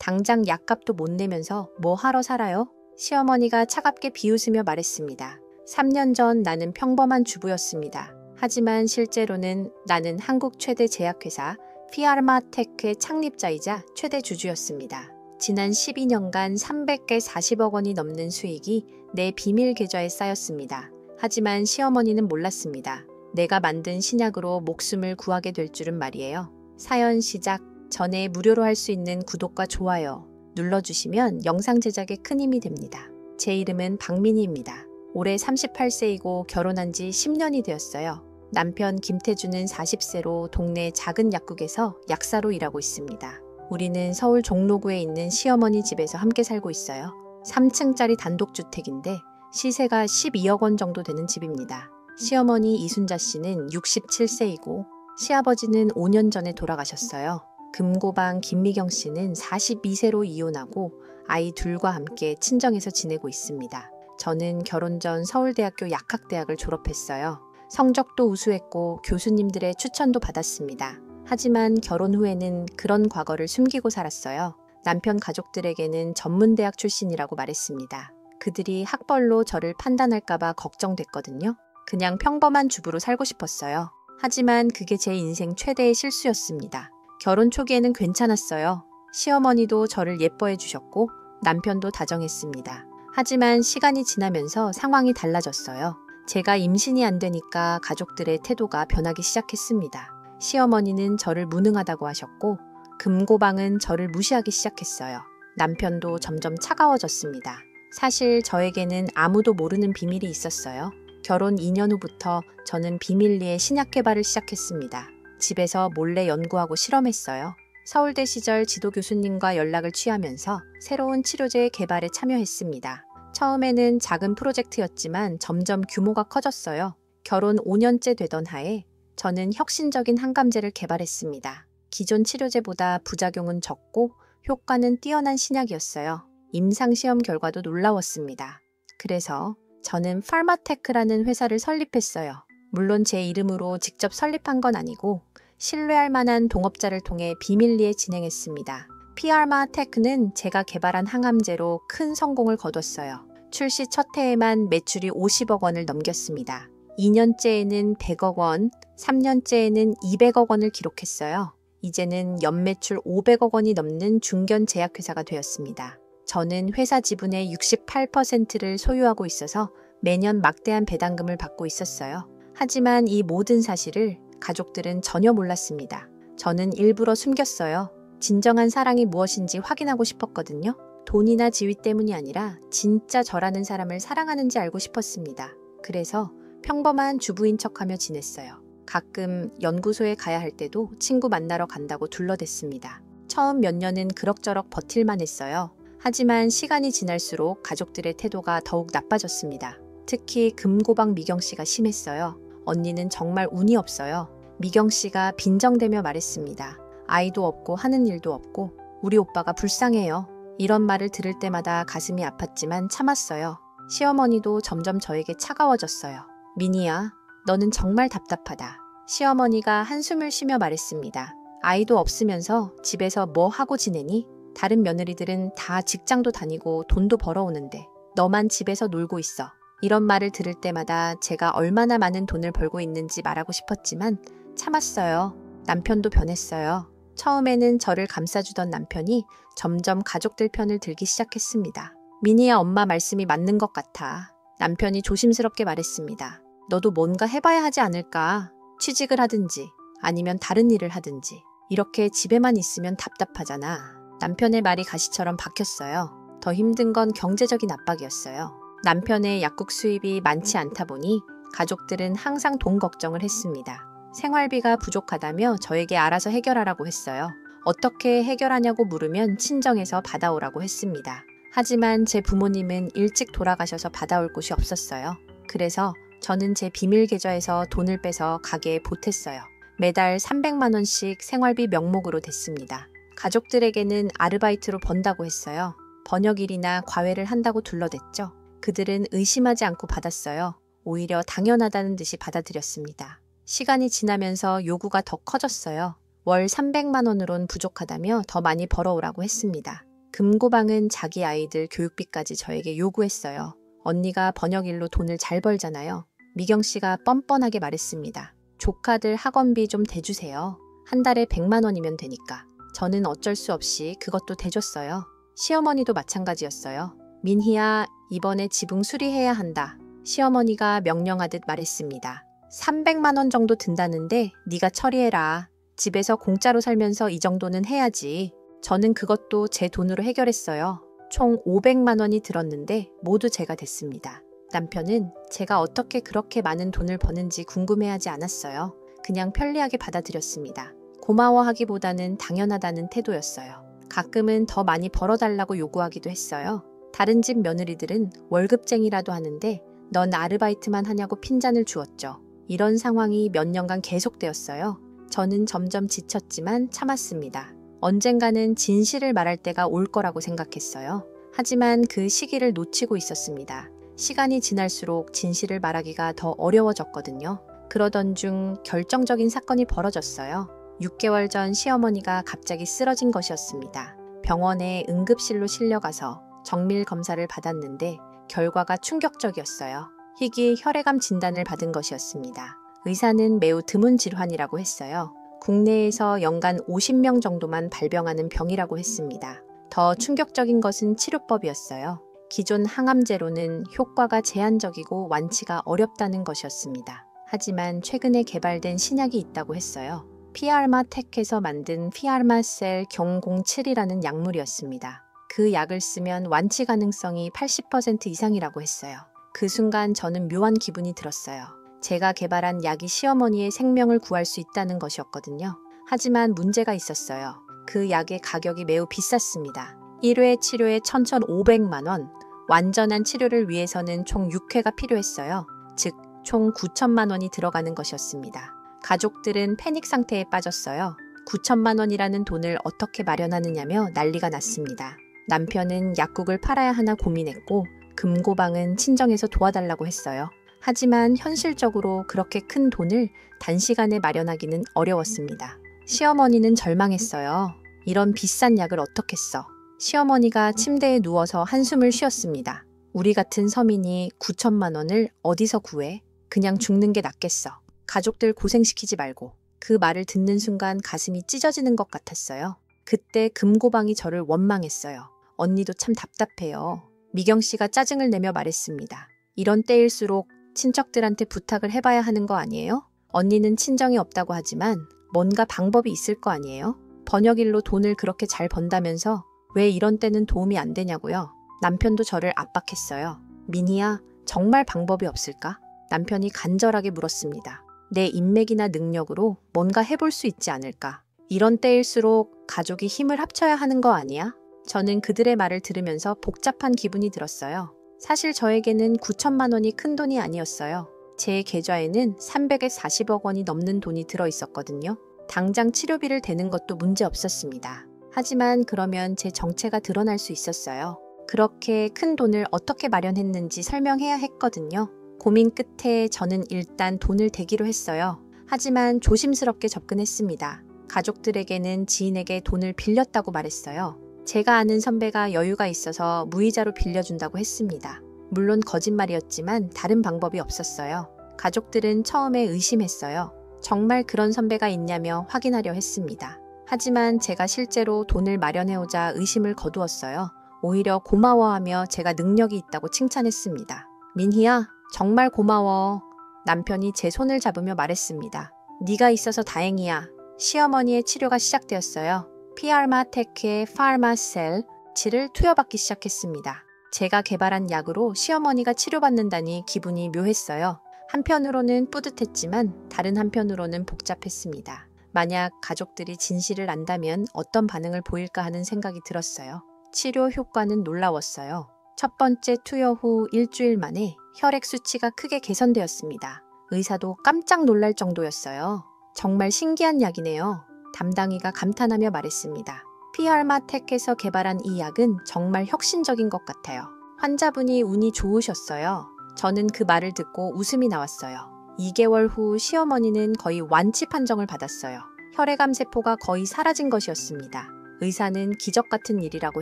당장 약값도 못 내면서 뭐 하러 살아요? 시어머니가 차갑게 비웃으며 말했습니다. 3년 전 나는 평범한 주부였습니다. 하지만 실제로는 나는 한국 최대 제약회사 피아르마테크의 창립자이자 최대 주주였습니다. 지난 12년간 300개 40억 원이 넘는 수익이 내 비밀 계좌에 쌓였습니다. 하지만 시어머니는 몰랐습니다. 내가 만든 신약으로 목숨을 구하게 될 줄은 말이에요. 사연 시작 전에 무료로 할 수 있는 구독과 좋아요 눌러주시면 영상 제작에 큰 힘이 됩니다. 제 이름은 박민희입니다. 올해 38세이고 결혼한 지 10년이 되었어요. 남편 김태주는 40세로 동네 작은 약국에서 약사로 일하고 있습니다. 우리는 서울 종로구에 있는 시어머니 집에서 함께 살고 있어요. 3층짜리 단독주택인데 시세가 12억 원 정도 되는 집입니다. 시어머니 이순자 씨는 67세이고 시아버지는 5년 전에 돌아가셨어요. 금고방 김미경 씨는 42세로 이혼하고 아이 둘과 함께 친정에서 지내고 있습니다. 저는 결혼 전 서울대학교 약학대학을 졸업했어요. 성적도 우수했고 교수님들의 추천도 받았습니다. 하지만 결혼 후에는 그런 과거를 숨기고 살았어요. 남편 가족들에게는 전문대학 출신이라고 말했습니다. 그들이 학벌로 저를 판단할까봐 걱정됐거든요. 그냥 평범한 주부로 살고 싶었어요. 하지만 그게 제 인생 최대의 실수였습니다. 결혼 초기에는 괜찮았어요. 시어머니도 저를 예뻐해 주셨고 남편도 다정했습니다. 하지만 시간이 지나면서 상황이 달라졌어요. 제가 임신이 안 되니까 가족들의 태도가 변하기 시작했습니다. 시어머니는 저를 무능하다고 하셨고 금고방은 저를 무시하기 시작했어요. 남편도 점점 차가워졌습니다. 사실 저에게는 아무도 모르는 비밀이 있었어요. 결혼 2년 후부터 저는 비밀리에 신약 개발을 시작했습니다. 집에서 몰래 연구하고 실험했어요. 서울대 시절 지도 교수님과 연락을 취하면서 새로운 치료제 개발에 참여했습니다. 처음에는 작은 프로젝트였지만 점점 규모가 커졌어요. 결혼 5년째 되던 하에 저는 혁신적인 항암제를 개발했습니다. 기존 치료제보다 부작용은 적고 효과는 뛰어난 신약이었어요. 임상시험 결과도 놀라웠습니다. 그래서 저는 파마테크라는 회사를 설립했어요. 물론 제 이름으로 직접 설립한 건 아니고 신뢰할 만한 동업자를 통해 비밀리에 진행했습니다. 피아르마테크는 제가 개발한 항암제로 큰 성공을 거뒀어요. 출시 첫 해에만 매출이 50억 원을 넘겼습니다. 2년째에는 100억 원, 3년째에는 200억 원을 기록했어요. 이제는 연매출 500억 원이 넘는 중견 제약회사가 되었습니다. 저는 회사 지분의 68%를 소유하고 있어서 매년 막대한 배당금을 받고 있었어요. 하지만 이 모든 사실을 가족들은 전혀 몰랐습니다. 저는 일부러 숨겼어요. 진정한 사랑이 무엇인지 확인하고 싶었거든요. 돈이나 지위 때문이 아니라 진짜 저라는 사람을 사랑하는지 알고 싶었습니다. 그래서 평범한 주부인 척하며 지냈어요. 가끔 연구소에 가야 할 때도 친구 만나러 간다고 둘러댔습니다. 처음 몇 년은 그럭저럭 버틸만 했어요. 하지만 시간이 지날수록 가족들의 태도가 더욱 나빠졌습니다. 특히 금고방 미경 씨가 심했어요. 언니는 정말 운이 없어요. 미경 씨가 빈정대며 말했습니다. 아이도 없고 하는 일도 없고 우리 오빠가 불쌍해요. 이런 말을 들을 때마다 가슴이 아팠지만 참았어요. 시어머니도 점점 저에게 차가워졌어요. 민희야, 너는 정말 답답하다. 시어머니가 한숨을 쉬며 말했습니다. 아이도 없으면서 집에서 뭐 하고 지내니? 다른 며느리들은 다 직장도 다니고 돈도 벌어오는데 너만 집에서 놀고 있어. 이런 말을 들을 때마다 제가 얼마나 많은 돈을 벌고 있는지 말하고 싶었지만 참았어요. 남편도 변했어요. 처음에는 저를 감싸주던 남편이 점점 가족들 편을 들기 시작했습니다. 민희야, 엄마 말씀이 맞는 것 같아. 남편이 조심스럽게 말했습니다. 너도 뭔가 해봐야 하지 않을까? 취직을 하든지 아니면 다른 일을 하든지. 이렇게 집에만 있으면 답답하잖아. 남편의 말이 가시처럼 박혔어요. 더 힘든 건 경제적인 압박이었어요. 남편의 약국 수입이 많지 않다 보니 가족들은 항상 돈 걱정을 했습니다. 생활비가 부족하다며 저에게 알아서 해결하라고 했어요. 어떻게 해결하냐고 물으면 친정에서 받아오라고 했습니다. 하지만 제 부모님은 일찍 돌아가셔서 받아올 곳이 없었어요. 그래서 저는 제 비밀 계좌에서 돈을 빼서 가게에 보탰어요. 매달 300만 원씩 생활비 명목으로 댔습니다. 가족들에게는 아르바이트로 번다고 했어요. 번역일이나 과외를 한다고 둘러댔죠. 그들은 의심하지 않고 받았어요. 오히려 당연하다는 듯이 받아들였습니다. 시간이 지나면서 요구가 더 커졌어요. 월 300만 원으론 부족하다며 더 많이 벌어오라고 했습니다. 금고방은 자기 아이들 교육비까지 저에게 요구했어요. 언니가 번역일로 돈을 잘 벌잖아요. 미경 씨가 뻔뻔하게 말했습니다. 조카들 학원비 좀 대주세요. 한 달에 100만 원이면 되니까. 저는 어쩔 수 없이 그것도 대줬어요. 시어머니도 마찬가지였어요. 민희야, 이번에 지붕 수리해야 한다. 시어머니가 명령하듯 말했습니다. 300만 원 정도 든다는데 네가 처리해라. 집에서 공짜로 살면서 이 정도는 해야지. 저는 그것도 제 돈으로 해결했어요. 총 500만 원이 들었는데 모두 제가 댔습니다. 남편은 제가 어떻게 그렇게 많은 돈을 버는지 궁금해하지 않았어요. 그냥 편리하게 받아들였습니다. 고마워하기보다는 당연하다는 태도였어요. 가끔은 더 많이 벌어달라고 요구하기도 했어요. 다른 집 며느리들은 월급쟁이라도 하는데 넌 아르바이트만 하냐고 핀잔을 주었죠. 이런 상황이 몇 년간 계속되었어요. 저는 점점 지쳤지만 참았습니다. 언젠가는 진실을 말할 때가 올 거라고 생각했어요. 하지만 그 시기를 놓치고 있었습니다. 시간이 지날수록 진실을 말하기가 더 어려워졌거든요. 그러던 중 결정적인 사건이 벌어졌어요. 6개월 전 시어머니가 갑자기 쓰러진 것이었습니다. 병원에 응급실로 실려가서 정밀 검사를 받았는데 결과가 충격적이었어요. 희귀 혈액암 진단을 받은 것이었습니다. 의사는 매우 드문 질환이라고 했어요. 국내에서 연간 50명 정도만 발병하는 병이라고 했습니다. 더 충격적인 것은 치료법이었어요. 기존 항암제로는 효과가 제한적이고 완치가 어렵다는 것이었습니다. 하지만 최근에 개발된 신약이 있다고 했어요. 피아르마텍에서 만든 피아르마셀 경공7이라는 약물이었습니다. 그 약을 쓰면 완치 가능성이 80% 이상이라고 했어요. 그 순간 저는 묘한 기분이 들었어요. 제가 개발한 약이 시어머니의 생명을 구할 수 있다는 것이었거든요. 하지만 문제가 있었어요. 그 약의 가격이 매우 비쌌습니다. 1회 치료에 1,500만 원, 완전한 치료를 위해서는 총 6회가 필요했어요. 즉, 총 9천만 원이 들어가는 것이었습니다. 가족들은 패닉 상태에 빠졌어요. 9천만 원이라는 돈을 어떻게 마련하느냐며 난리가 났습니다. 남편은 약국을 팔아야 하나 고민했고 금고방은 친정에서 도와달라고 했어요. 하지만 현실적으로 그렇게 큰 돈을 단시간에 마련하기는 어려웠습니다. 시어머니는 절망했어요. 이런 비싼 약을 어떻게 써? 시어머니가 침대에 누워서 한숨을 쉬었습니다. 우리 같은 서민이 9천만 원을 어디서 구해? 그냥 죽는 게 낫겠어. 가족들 고생시키지 말고. 그 말을 듣는 순간 가슴이 찢어지는 것 같았어요. 그때 금고방이 저를 원망했어요. 언니도 참 답답해요. 미경 씨가 짜증을 내며 말했습니다. 이런 때일수록 친척들한테 부탁을 해봐야 하는 거 아니에요? 언니는 친정이 없다고 하지만 뭔가 방법이 있을 거 아니에요? 번역일로 돈을 그렇게 잘 번다면서 왜 이런 때는 도움이 안 되냐고요? 남편도 저를 압박했어요. 민희야, 정말 방법이 없을까? 남편이 간절하게 물었습니다. 내 인맥이나 능력으로 뭔가 해볼 수 있지 않을까? 이런 때일수록 가족이 힘을 합쳐야 하는 거 아니야? 저는 그들의 말을 들으면서 복잡한 기분이 들었어요. 사실 저에게는 9천만 원이 큰 돈이 아니었어요. 제 계좌에는 340억 원이 넘는 돈이 들어있었거든요. 당장 치료비를 대는 것도 문제 없었습니다. 하지만 그러면 제 정체가 드러날 수 있었어요. 그렇게 큰 돈을 어떻게 마련했는지 설명해야 했거든요. 고민 끝에 저는 일단 돈을 대기로 했어요. 하지만 조심스럽게 접근했습니다. 가족들에게는 지인에게 돈을 빌렸다고 말했어요. 제가 아는 선배가 여유가 있어서 무이자로 빌려준다고 했습니다. 물론 거짓말이었지만 다른 방법이 없었어요. 가족들은 처음에 의심했어요. 정말 그런 선배가 있냐며 확인하려 했습니다. 하지만 제가 실제로 돈을 마련해오자 의심을 거두었어요. 오히려 고마워하며 제가 능력이 있다고 칭찬했습니다. 민희야, 정말 고마워. 남편이 제 손을 잡으며 말했습니다. 네가 있어서 다행이야. 시어머니의 치료가 시작되었어요. 피아르마테크의 파르마셀 치를 투여받기 시작했습니다. 제가 개발한 약으로 시어머니가 치료받는다니 기분이 묘했어요. 한편으로는 뿌듯했지만 다른 한편으로는 복잡했습니다. 만약 가족들이 진실을 안다면 어떤 반응을 보일까 하는 생각이 들었어요. 치료 효과는 놀라웠어요. 첫 번째 투여 후 일주일 만에 혈액 수치가 크게 개선되었습니다. 의사도 깜짝 놀랄 정도였어요. 정말 신기한 약이네요. 담당의가 감탄하며 말했습니다. 피아르마텍에서 개발한 이 약은 정말 혁신적인 것 같아요. 환자분이 운이 좋으셨어요. 저는 그 말을 듣고 웃음이 나왔어요. 2개월 후 시어머니는 거의 완치 판정을 받았어요. 혈액암 세포가 거의 사라진 것이었습니다. 의사는 기적 같은 일이라고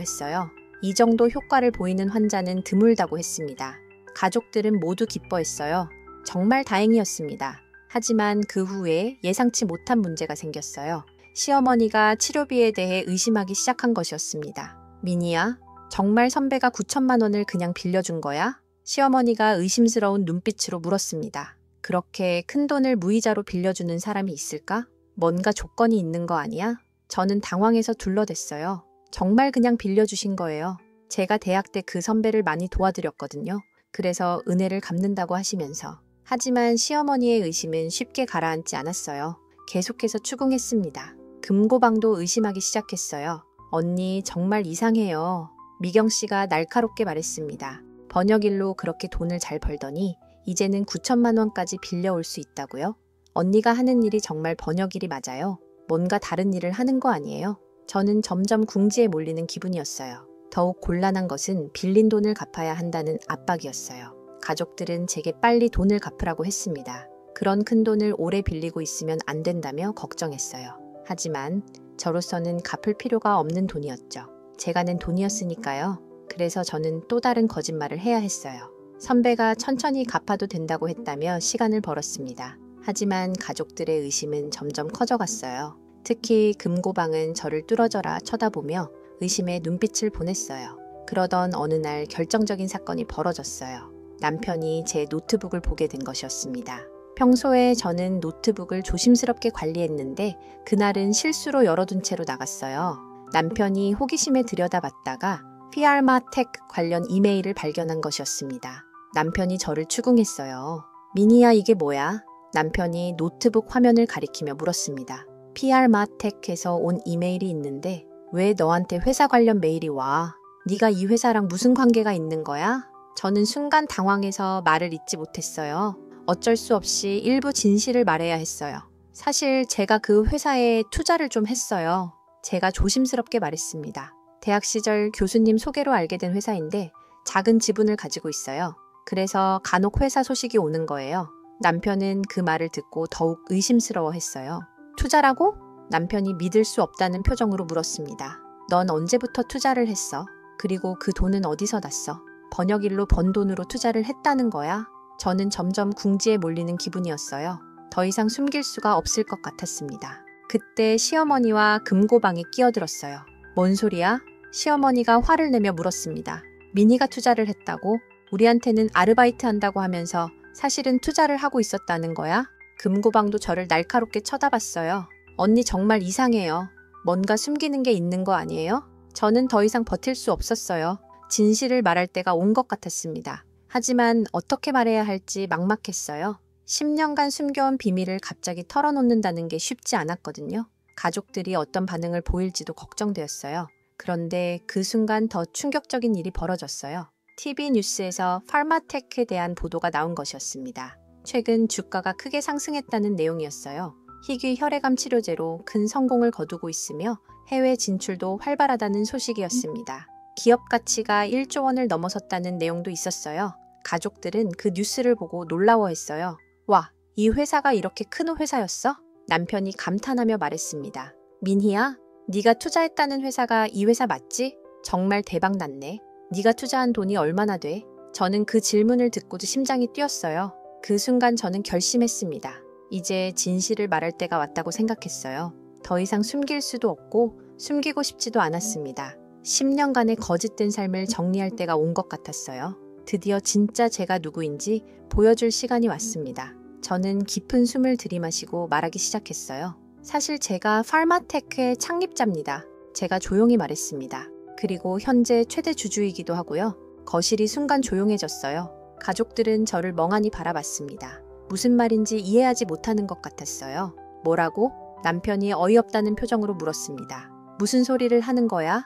했어요. 이 정도 효과를 보이는 환자는 드물다고 했습니다. 가족들은 모두 기뻐했어요. 정말 다행이었습니다. 하지만 그 후에 예상치 못한 문제가 생겼어요. 시어머니가 치료비에 대해 의심하기 시작한 것이었습니다. 미니야, 정말 선배가 9천만 원을 그냥 빌려준 거야? 시어머니가 의심스러운 눈빛으로 물었습니다. 그렇게 큰 돈을 무이자로 빌려주는 사람이 있을까? 뭔가 조건이 있는 거 아니야? 저는 당황해서 둘러댔어요. 정말 그냥 빌려주신 거예요. 제가 대학 때 그 선배를 많이 도와드렸거든요. 그래서 은혜를 갚는다고 하시면서. 하지만 시어머니의 의심은 쉽게 가라앉지 않았어요. 계속해서 추궁했습니다. 금고방도 의심하기 시작했어요. 언니 정말 이상해요. 미경 씨가 날카롭게 말했습니다. 번역일로 그렇게 돈을 잘 벌더니 이제는 9천만 원까지 빌려올 수 있다고요? 언니가 하는 일이 정말 번역일이 맞아요. 뭔가 다른 일을 하는 거 아니에요? 저는 점점 궁지에 몰리는 기분이었어요. 더욱 곤란한 것은 빌린 돈을 갚아야 한다는 압박이었어요. 가족들은 제게 빨리 돈을 갚으라고 했습니다. 그런 큰 돈을 오래 빌리고 있으면 안 된다며 걱정했어요. 하지만 저로서는 갚을 필요가 없는 돈이었죠. 제가 낸 돈이었으니까요. 그래서 저는 또 다른 거짓말을 해야 했어요. 선배가 천천히 갚아도 된다고 했다며 시간을 벌었습니다. 하지만 가족들의 의심은 점점 커져갔어요. 특히 금고방은 저를 뚫어져라 쳐다보며 의심의 눈빛을 보냈어요. 그러던 어느 날 결정적인 사건이 벌어졌어요. 남편이 제 노트북을 보게 된 것이었습니다. 평소에 저는 노트북을 조심스럽게 관리했는데 그날은 실수로 열어둔 채로 나갔어요. 남편이 호기심에 들여다봤다가 피알마텍 관련 이메일을 발견한 것이었습니다. 남편이 저를 추궁했어요. 미니야 이게 뭐야? 남편이 노트북 화면을 가리키며 물었습니다. 피알마텍에서 온 이메일이 있는데 왜 너한테 회사 관련 메일이 와? 네가 이 회사랑 무슨 관계가 있는 거야? 저는 순간 당황해서 말을 잇지 못했어요. 어쩔 수 없이 일부 진실을 말해야 했어요. 사실 제가 그 회사에 투자를 좀 했어요. 제가 조심스럽게 말했습니다. 대학 시절 교수님 소개로 알게 된 회사인데 작은 지분을 가지고 있어요. 그래서 간혹 회사 소식이 오는 거예요. 남편은 그 말을 듣고 더욱 의심스러워했어요. 투자라고? 남편이 믿을 수 없다는 표정으로 물었습니다. 넌 언제부터 투자를 했어? 그리고 그 돈은 어디서 났어? 번역일로 번 돈으로 투자를 했다는 거야? 저는 점점 궁지에 몰리는 기분이었어요. 더 이상 숨길 수가 없을 것 같았습니다. 그때 시어머니와 금고방이 끼어들었어요. 뭔 소리야? 시어머니가 화를 내며 물었습니다. 미니가 투자를 했다고? 우리한테는 아르바이트 한다고 하면서 사실은 투자를 하고 있었다는 거야? 금고방도 저를 날카롭게 쳐다봤어요. 언니 정말 이상해요. 뭔가 숨기는 게 있는 거 아니에요? 저는 더 이상 버틸 수 없었어요. 진실을 말할 때가 온 것 같았습니다. 하지만 어떻게 말해야 할지 막막했어요. 10년간 숨겨온 비밀을 갑자기 털어놓는다는 게 쉽지 않았거든요. 가족들이 어떤 반응을 보일지도 걱정되었어요. 그런데 그 순간 더 충격적인 일이 벌어졌어요. TV 뉴스에서 팔마텍에 대한 보도가 나온 것이었습니다. 최근 주가가 크게 상승했다는 내용이었어요. 희귀 혈액암 치료제로 큰 성공을 거두고 있으며 해외 진출도 활발하다는 소식이었습니다. 기업 가치가 1조 원을 넘어섰다는 내용도 있었어요. 가족들은 그 뉴스를 보고 놀라워했어요. 와, 이 회사가 이렇게 큰 회사였어? 남편이 감탄하며 말했습니다. 민희야, 네가 투자했다는 회사가 이 회사 맞지? 정말 대박 났네. 네가 투자한 돈이 얼마나 돼? 저는 그 질문을 듣고도 심장이 뛰었어요. 그 순간 저는 결심했습니다. 이제 진실을 말할 때가 왔다고 생각했어요. 더 이상 숨길 수도 없고 숨기고 싶지도 않았습니다. 10년간의 거짓된 삶을 정리할 때가 온 것 같았어요. 드디어 진짜 제가 누구인지 보여줄 시간이 왔습니다. 저는 깊은 숨을 들이마시고 말하기 시작했어요. 사실 제가 팔마테크의 창립자입니다. 제가 조용히 말했습니다. 그리고 현재 최대 주주이기도 하고요. 거실이 순간 조용해졌어요. 가족들은 저를 멍하니 바라봤습니다. 무슨 말인지 이해하지 못하는 것 같았어요. 뭐라고? 남편이 어이없다는 표정으로 물었습니다. 무슨 소리를 하는 거야?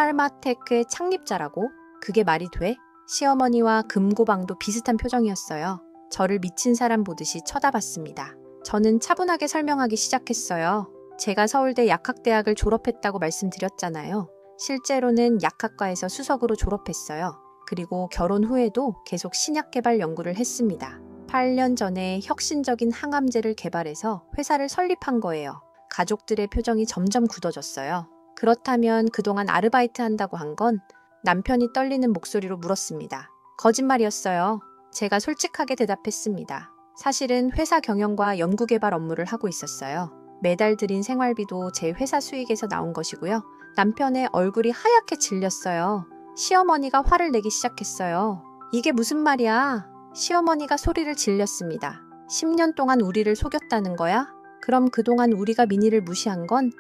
피알마테크의 창립자라고? 그게 말이 돼? 시어머니와 금고방도 비슷한 표정이었어요. 저를 미친 사람 보듯이 쳐다봤습니다. 저는 차분하게 설명하기 시작했어요. 제가 서울대 약학대학을 졸업했다고 말씀드렸잖아요. 실제로는 약학과에서 수석으로 졸업했어요. 그리고 결혼 후에도 계속 신약 개발 연구를 했습니다. 8년 전에 혁신적인 항암제를 개발해서 회사를 설립한 거예요. 가족들의 표정이 점점 굳어졌어요. 그렇다면 그동안 아르바이트 한다고 한 건? 남편이 떨리는 목소리로 물었습니다. 거짓말이었어요. 제가 솔직하게 대답했습니다. 사실은 회사 경영과 연구개발 업무를 하고 있었어요. 매달 들인 생활비도 제 회사 수익에서 나온 것이고요. 남편의 얼굴이 하얗게 질렸어요. 시어머니가 화를 내기 시작했어요. 이게 무슨 말이야? 시어머니가 소리를 질렸습니다. 10년 동안 우리를 속였다는 거야? 그럼 그동안 우리가 민희를 무시한 건?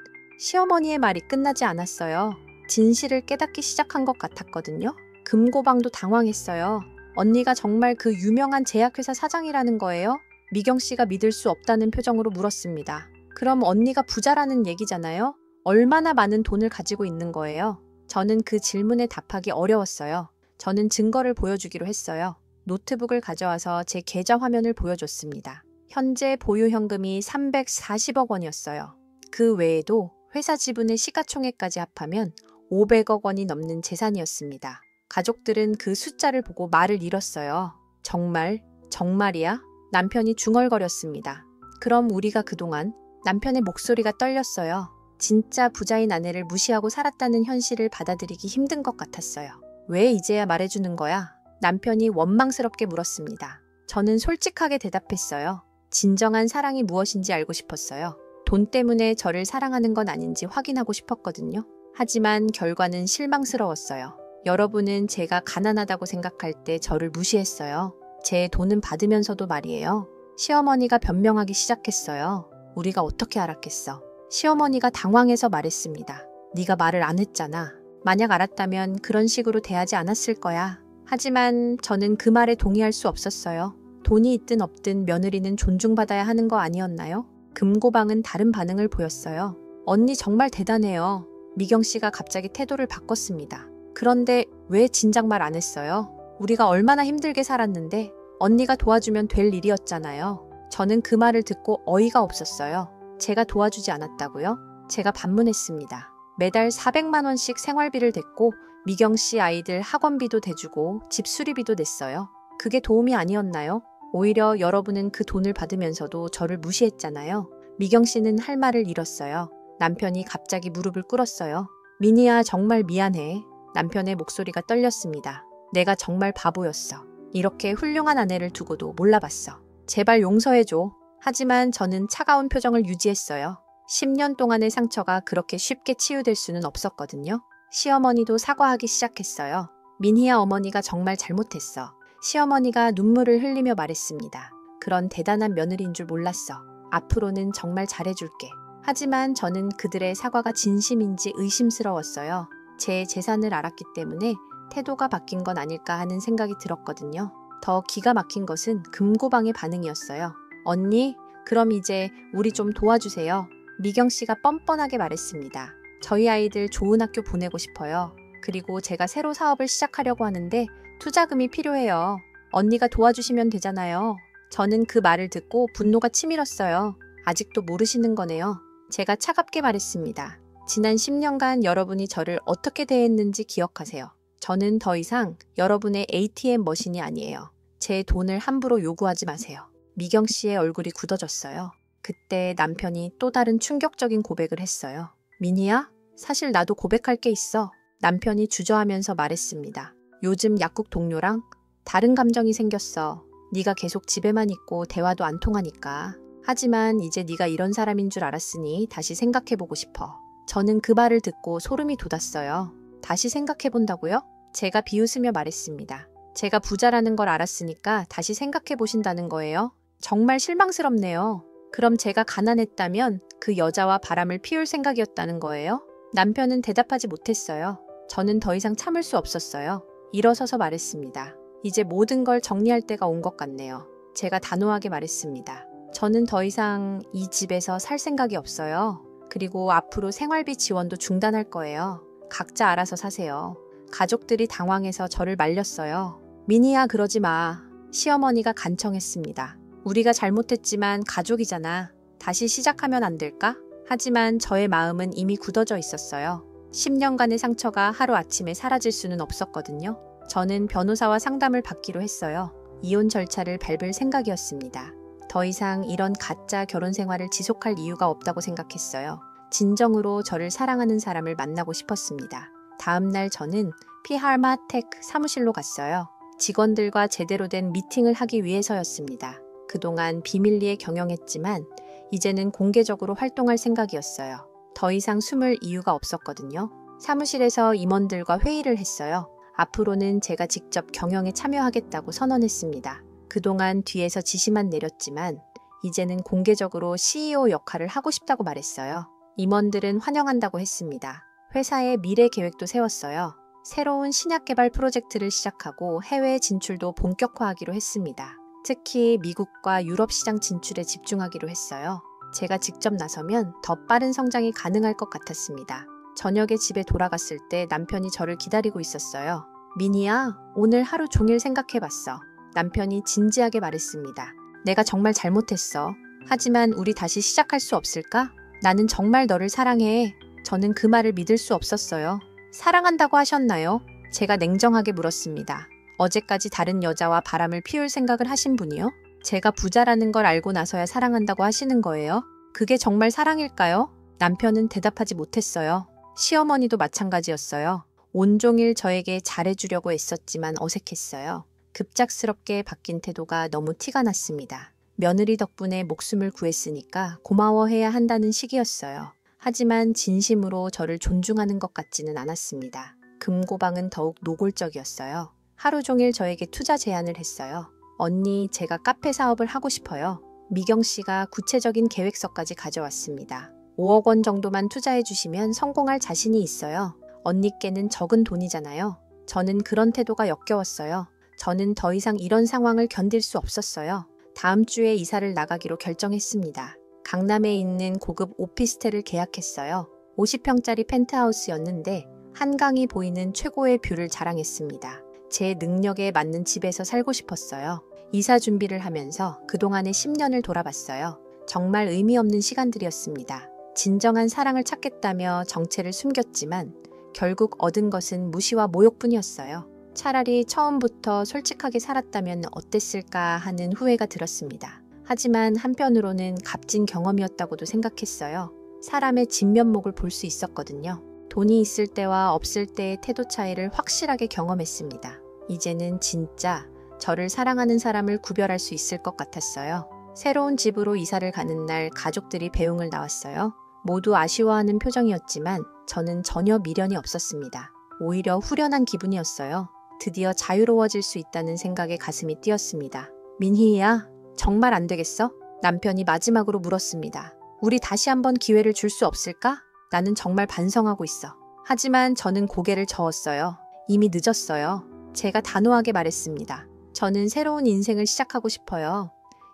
시어머니의 말이 끝나지 않았어요. 진실을 깨닫기 시작한 것 같았거든요. 금고방도 당황했어요. 언니가 정말 그 유명한 제약회사 사장이라는 거예요? 미경 씨가 믿을 수 없다는 표정으로 물었습니다. 그럼 언니가 부자라는 얘기잖아요? 얼마나 많은 돈을 가지고 있는 거예요? 저는 그 질문에 답하기 어려웠어요. 저는 증거를 보여주기로 했어요. 노트북을 가져와서 제 계좌 화면을 보여줬습니다. 현재 보유 현금이 340억 원이었어요. 그 외에도 회사 지분의 시가총액까지 합하면 500억 원이 넘는 재산이었습니다. 가족들은 그 숫자를 보고 말을 잃었어요. 정말? 정말이야? 남편이 중얼거렸습니다. 그럼 우리가 그동안 남편의 목소리가 떨렸어요. 진짜 부자인 아내를 무시하고 살았다는 현실을 받아들이기 힘든 것 같았어요. 왜 이제야 말해주는 거야? 남편이 원망스럽게 물었습니다. 저는 솔직하게 대답했어요. 진정한 사랑이 무엇인지 알고 싶었어요. 돈 때문에 저를 사랑하는 건 아닌지 확인하고 싶었거든요. 하지만 결과는 실망스러웠어요. 여러분은 제가 가난하다고 생각할 때 저를 무시했어요. 제 돈은 받으면서도 말이에요. 시어머니가 변명하기 시작했어요. 우리가 어떻게 알았겠어? 시어머니가 당황해서 말했습니다. 네가 말을 안 했잖아. 만약 알았다면 그런 식으로 대하지 않았을 거야. 하지만 저는 그 말에 동의할 수 없었어요. 돈이 있든 없든 며느리는 존중받아야 하는 거 아니었나요? 금고방은 다른 반응을 보였어요. 언니 정말 대단해요. 미경 씨가 갑자기 태도를 바꿨습니다. 그런데 왜 진작 말 안 했어요? 우리가 얼마나 힘들게 살았는데 언니가 도와주면 될 일이었잖아요. 저는 그 말을 듣고 어이가 없었어요. 제가 도와주지 않았다고요? 제가 반문했습니다. 매달 400만 원씩 생활비를 댔고 미경 씨 아이들 학원비도 대주고 집 수리비도 냈어요. 그게 도움이 아니었나요? 오히려 여러분은 그 돈을 받으면서도 저를 무시했잖아요. 미경 씨는 할 말을 잃었어요. 남편이 갑자기 무릎을 꿇었어요. 민희야, 정말 미안해. 남편의 목소리가 떨렸습니다. 내가 정말 바보였어. 이렇게 훌륭한 아내를 두고도 몰라봤어. 제발 용서해줘. 하지만 저는 차가운 표정을 유지했어요. 10년 동안의 상처가 그렇게 쉽게 치유될 수는 없었거든요. 시어머니도 사과하기 시작했어요. 민희야, 어머니가 정말 잘못했어. 시어머니가 눈물을 흘리며 말했습니다. 그런 대단한 며느리인 줄 몰랐어. 앞으로는 정말 잘해줄게. 하지만 저는 그들의 사과가 진심인지 의심스러웠어요. 제 재산을 알았기 때문에 태도가 바뀐 건 아닐까 하는 생각이 들었거든요. 더 기가 막힌 것은 금고방의 반응이었어요. 언니, 그럼 이제 우리 좀 도와주세요. 미경 씨가 뻔뻔하게 말했습니다. 저희 아이들 좋은 학교 보내고 싶어요. 그리고 제가 새로 사업을 시작하려고 하는데 투자금이 필요해요. 언니가 도와주시면 되잖아요. 저는 그 말을 듣고 분노가 치밀었어요. 아직도 모르시는 거네요. 제가 차갑게 말했습니다. 지난 10년간 여러분이 저를 어떻게 대했는지 기억하세요. 저는 더 이상 여러분의 ATM 머신이 아니에요. 제 돈을 함부로 요구하지 마세요. 미경 씨의 얼굴이 굳어졌어요. 그때 남편이 또 다른 충격적인 고백을 했어요. 민희야, 사실 나도 고백할 게 있어. 남편이 주저하면서 말했습니다. 요즘 약국 동료랑 다른 감정이 생겼어. 네가 계속 집에만 있고 대화도 안 통하니까. 하지만 이제 네가 이런 사람인 줄 알았으니 다시 생각해보고 싶어. 저는 그 말을 듣고 소름이 돋았어요. 다시 생각해본다고요? 제가 비웃으며 말했습니다. 제가 부자라는 걸 알았으니까 다시 생각해보신다는 거예요? 정말 실망스럽네요. 그럼 제가 가난했다면 그 여자와 바람을 피울 생각이었다는 거예요? 남편은 대답하지 못했어요. 저는 더 이상 참을 수 없었어요. 일어서서 말했습니다. 이제 모든 걸 정리할 때가 온 것 같네요. 제가 단호하게 말했습니다. 저는 더 이상 이 집에서 살 생각이 없어요. 그리고 앞으로 생활비 지원도 중단할 거예요. 각자 알아서 사세요. 가족들이 당황해서 저를 말렸어요. 민희야, 그러지 마. 시어머니가 간청했습니다. 우리가 잘못했지만 가족이잖아. 다시 시작하면 안 될까? 하지만 저의 마음은 이미 굳어져 있었어요. 10년간의 상처가 하루아침에 사라질 수는 없었거든요. 저는 변호사와 상담을 받기로 했어요. 이혼 절차를 밟을 생각이었습니다. 더 이상 이런 가짜 결혼 생활을 지속할 이유가 없다고 생각했어요. 진정으로 저를 사랑하는 사람을 만나고 싶었습니다. 다음 날 저는 피하마텍 사무실로 갔어요. 직원들과 제대로 된 미팅을 하기 위해서였습니다. 그동안 비밀리에 경영했지만 이제는 공개적으로 활동할 생각이었어요. 더 이상 숨을 이유가 없었거든요. 사무실에서 임원들과 회의를 했어요. 앞으로는 제가 직접 경영에 참여하겠다고 선언했습니다. 그동안 뒤에서 지시만 내렸지만 이제는 공개적으로 CEO 역할을 하고 싶다고 말했어요. 임원들은 환영한다고 했습니다. 회사의 미래 계획도 세웠어요. 새로운 신약 개발 프로젝트를 시작하고 해외 진출도 본격화하기로 했습니다. 특히 미국과 유럽 시장 진출에 집중하기로 했어요. 제가 직접 나서면 더 빠른 성장이 가능할 것 같았습니다. 저녁에 집에 돌아갔을 때 남편이 저를 기다리고 있었어요. 미니야, 오늘 하루 종일 생각해봤어. 남편이 진지하게 말했습니다. 내가 정말 잘못했어. 하지만 우리 다시 시작할 수 없을까? 나는 정말 너를 사랑해. 저는 그 말을 믿을 수 없었어요. 사랑한다고 하셨나요? 제가 냉정하게 물었습니다. 어제까지 다른 여자와 바람을 피울 생각을 하신 분이요? 제가 부자라는 걸 알고 나서야 사랑한다고 하시는 거예요? 그게 정말 사랑일까요? 남편은 대답하지 못했어요. 시어머니도 마찬가지였어요. 온종일 저에게 잘해주려고 애썼지만 어색했어요. 급작스럽게 바뀐 태도가 너무 티가 났습니다. 며느리 덕분에 목숨을 구했으니까 고마워해야 한다는 시기였어요. 하지만 진심으로 저를 존중하는 것 같지는 않았습니다. 금고방은 더욱 노골적이었어요. 하루 종일 저에게 투자 제안을 했어요. 언니, 제가 카페 사업을 하고 싶어요. 미경 씨가 구체적인 계획서까지 가져왔습니다. 5억 원 정도만 투자해 주시면 성공할 자신이 있어요. 언니께는 적은 돈이잖아요. 저는 그런 태도가 역겨웠어요. 저는 더 이상 이런 상황을 견딜 수 없었어요. 다음 주에 이사를 나가기로 결정했습니다. 강남에 있는 고급 오피스텔을 계약했어요. 50평짜리 펜트하우스였는데 한강이 보이는 최고의 뷰를 자랑했습니다. 제 능력에 맞는 집에서 살고 싶었어요. 이사 준비를 하면서 그동안의 10년을 돌아봤어요. 정말 의미 없는 시간들이었습니다. 진정한 사랑을 찾겠다며 정체를 숨겼지만 결국 얻은 것은 무시와 모욕뿐이었어요. 차라리 처음부터 솔직하게 살았다면 어땠을까 하는 후회가 들었습니다. 하지만 한편으로는 값진 경험이었다고도 생각했어요. 사람의 진면목을 볼 수 있었거든요. 돈이 있을 때와 없을 때의 태도 차이를 확실하게 경험했습니다. 이제는 진짜 저를 사랑하는 사람을 구별할 수 있을 것 같았어요. 새로운 집으로 이사를 가는 날 가족들이 배웅을 나왔어요. 모두 아쉬워하는 표정이었지만 저는 전혀 미련이 없었습니다. 오히려 후련한 기분이었어요. 드디어 자유로워질 수 있다는 생각에 가슴이 뛰었습니다. 민희야, 정말 안 되겠어? 남편이 마지막으로 물었습니다. 우리 다시 한번 기회를 줄 수 없을까? 나는 정말 반성하고 있어. 하지만 저는 고개를 저었어요. 이미 늦었어요. 제가 단호하게 말했습니다. 저는 새로운 인생을 시작하고 싶어요.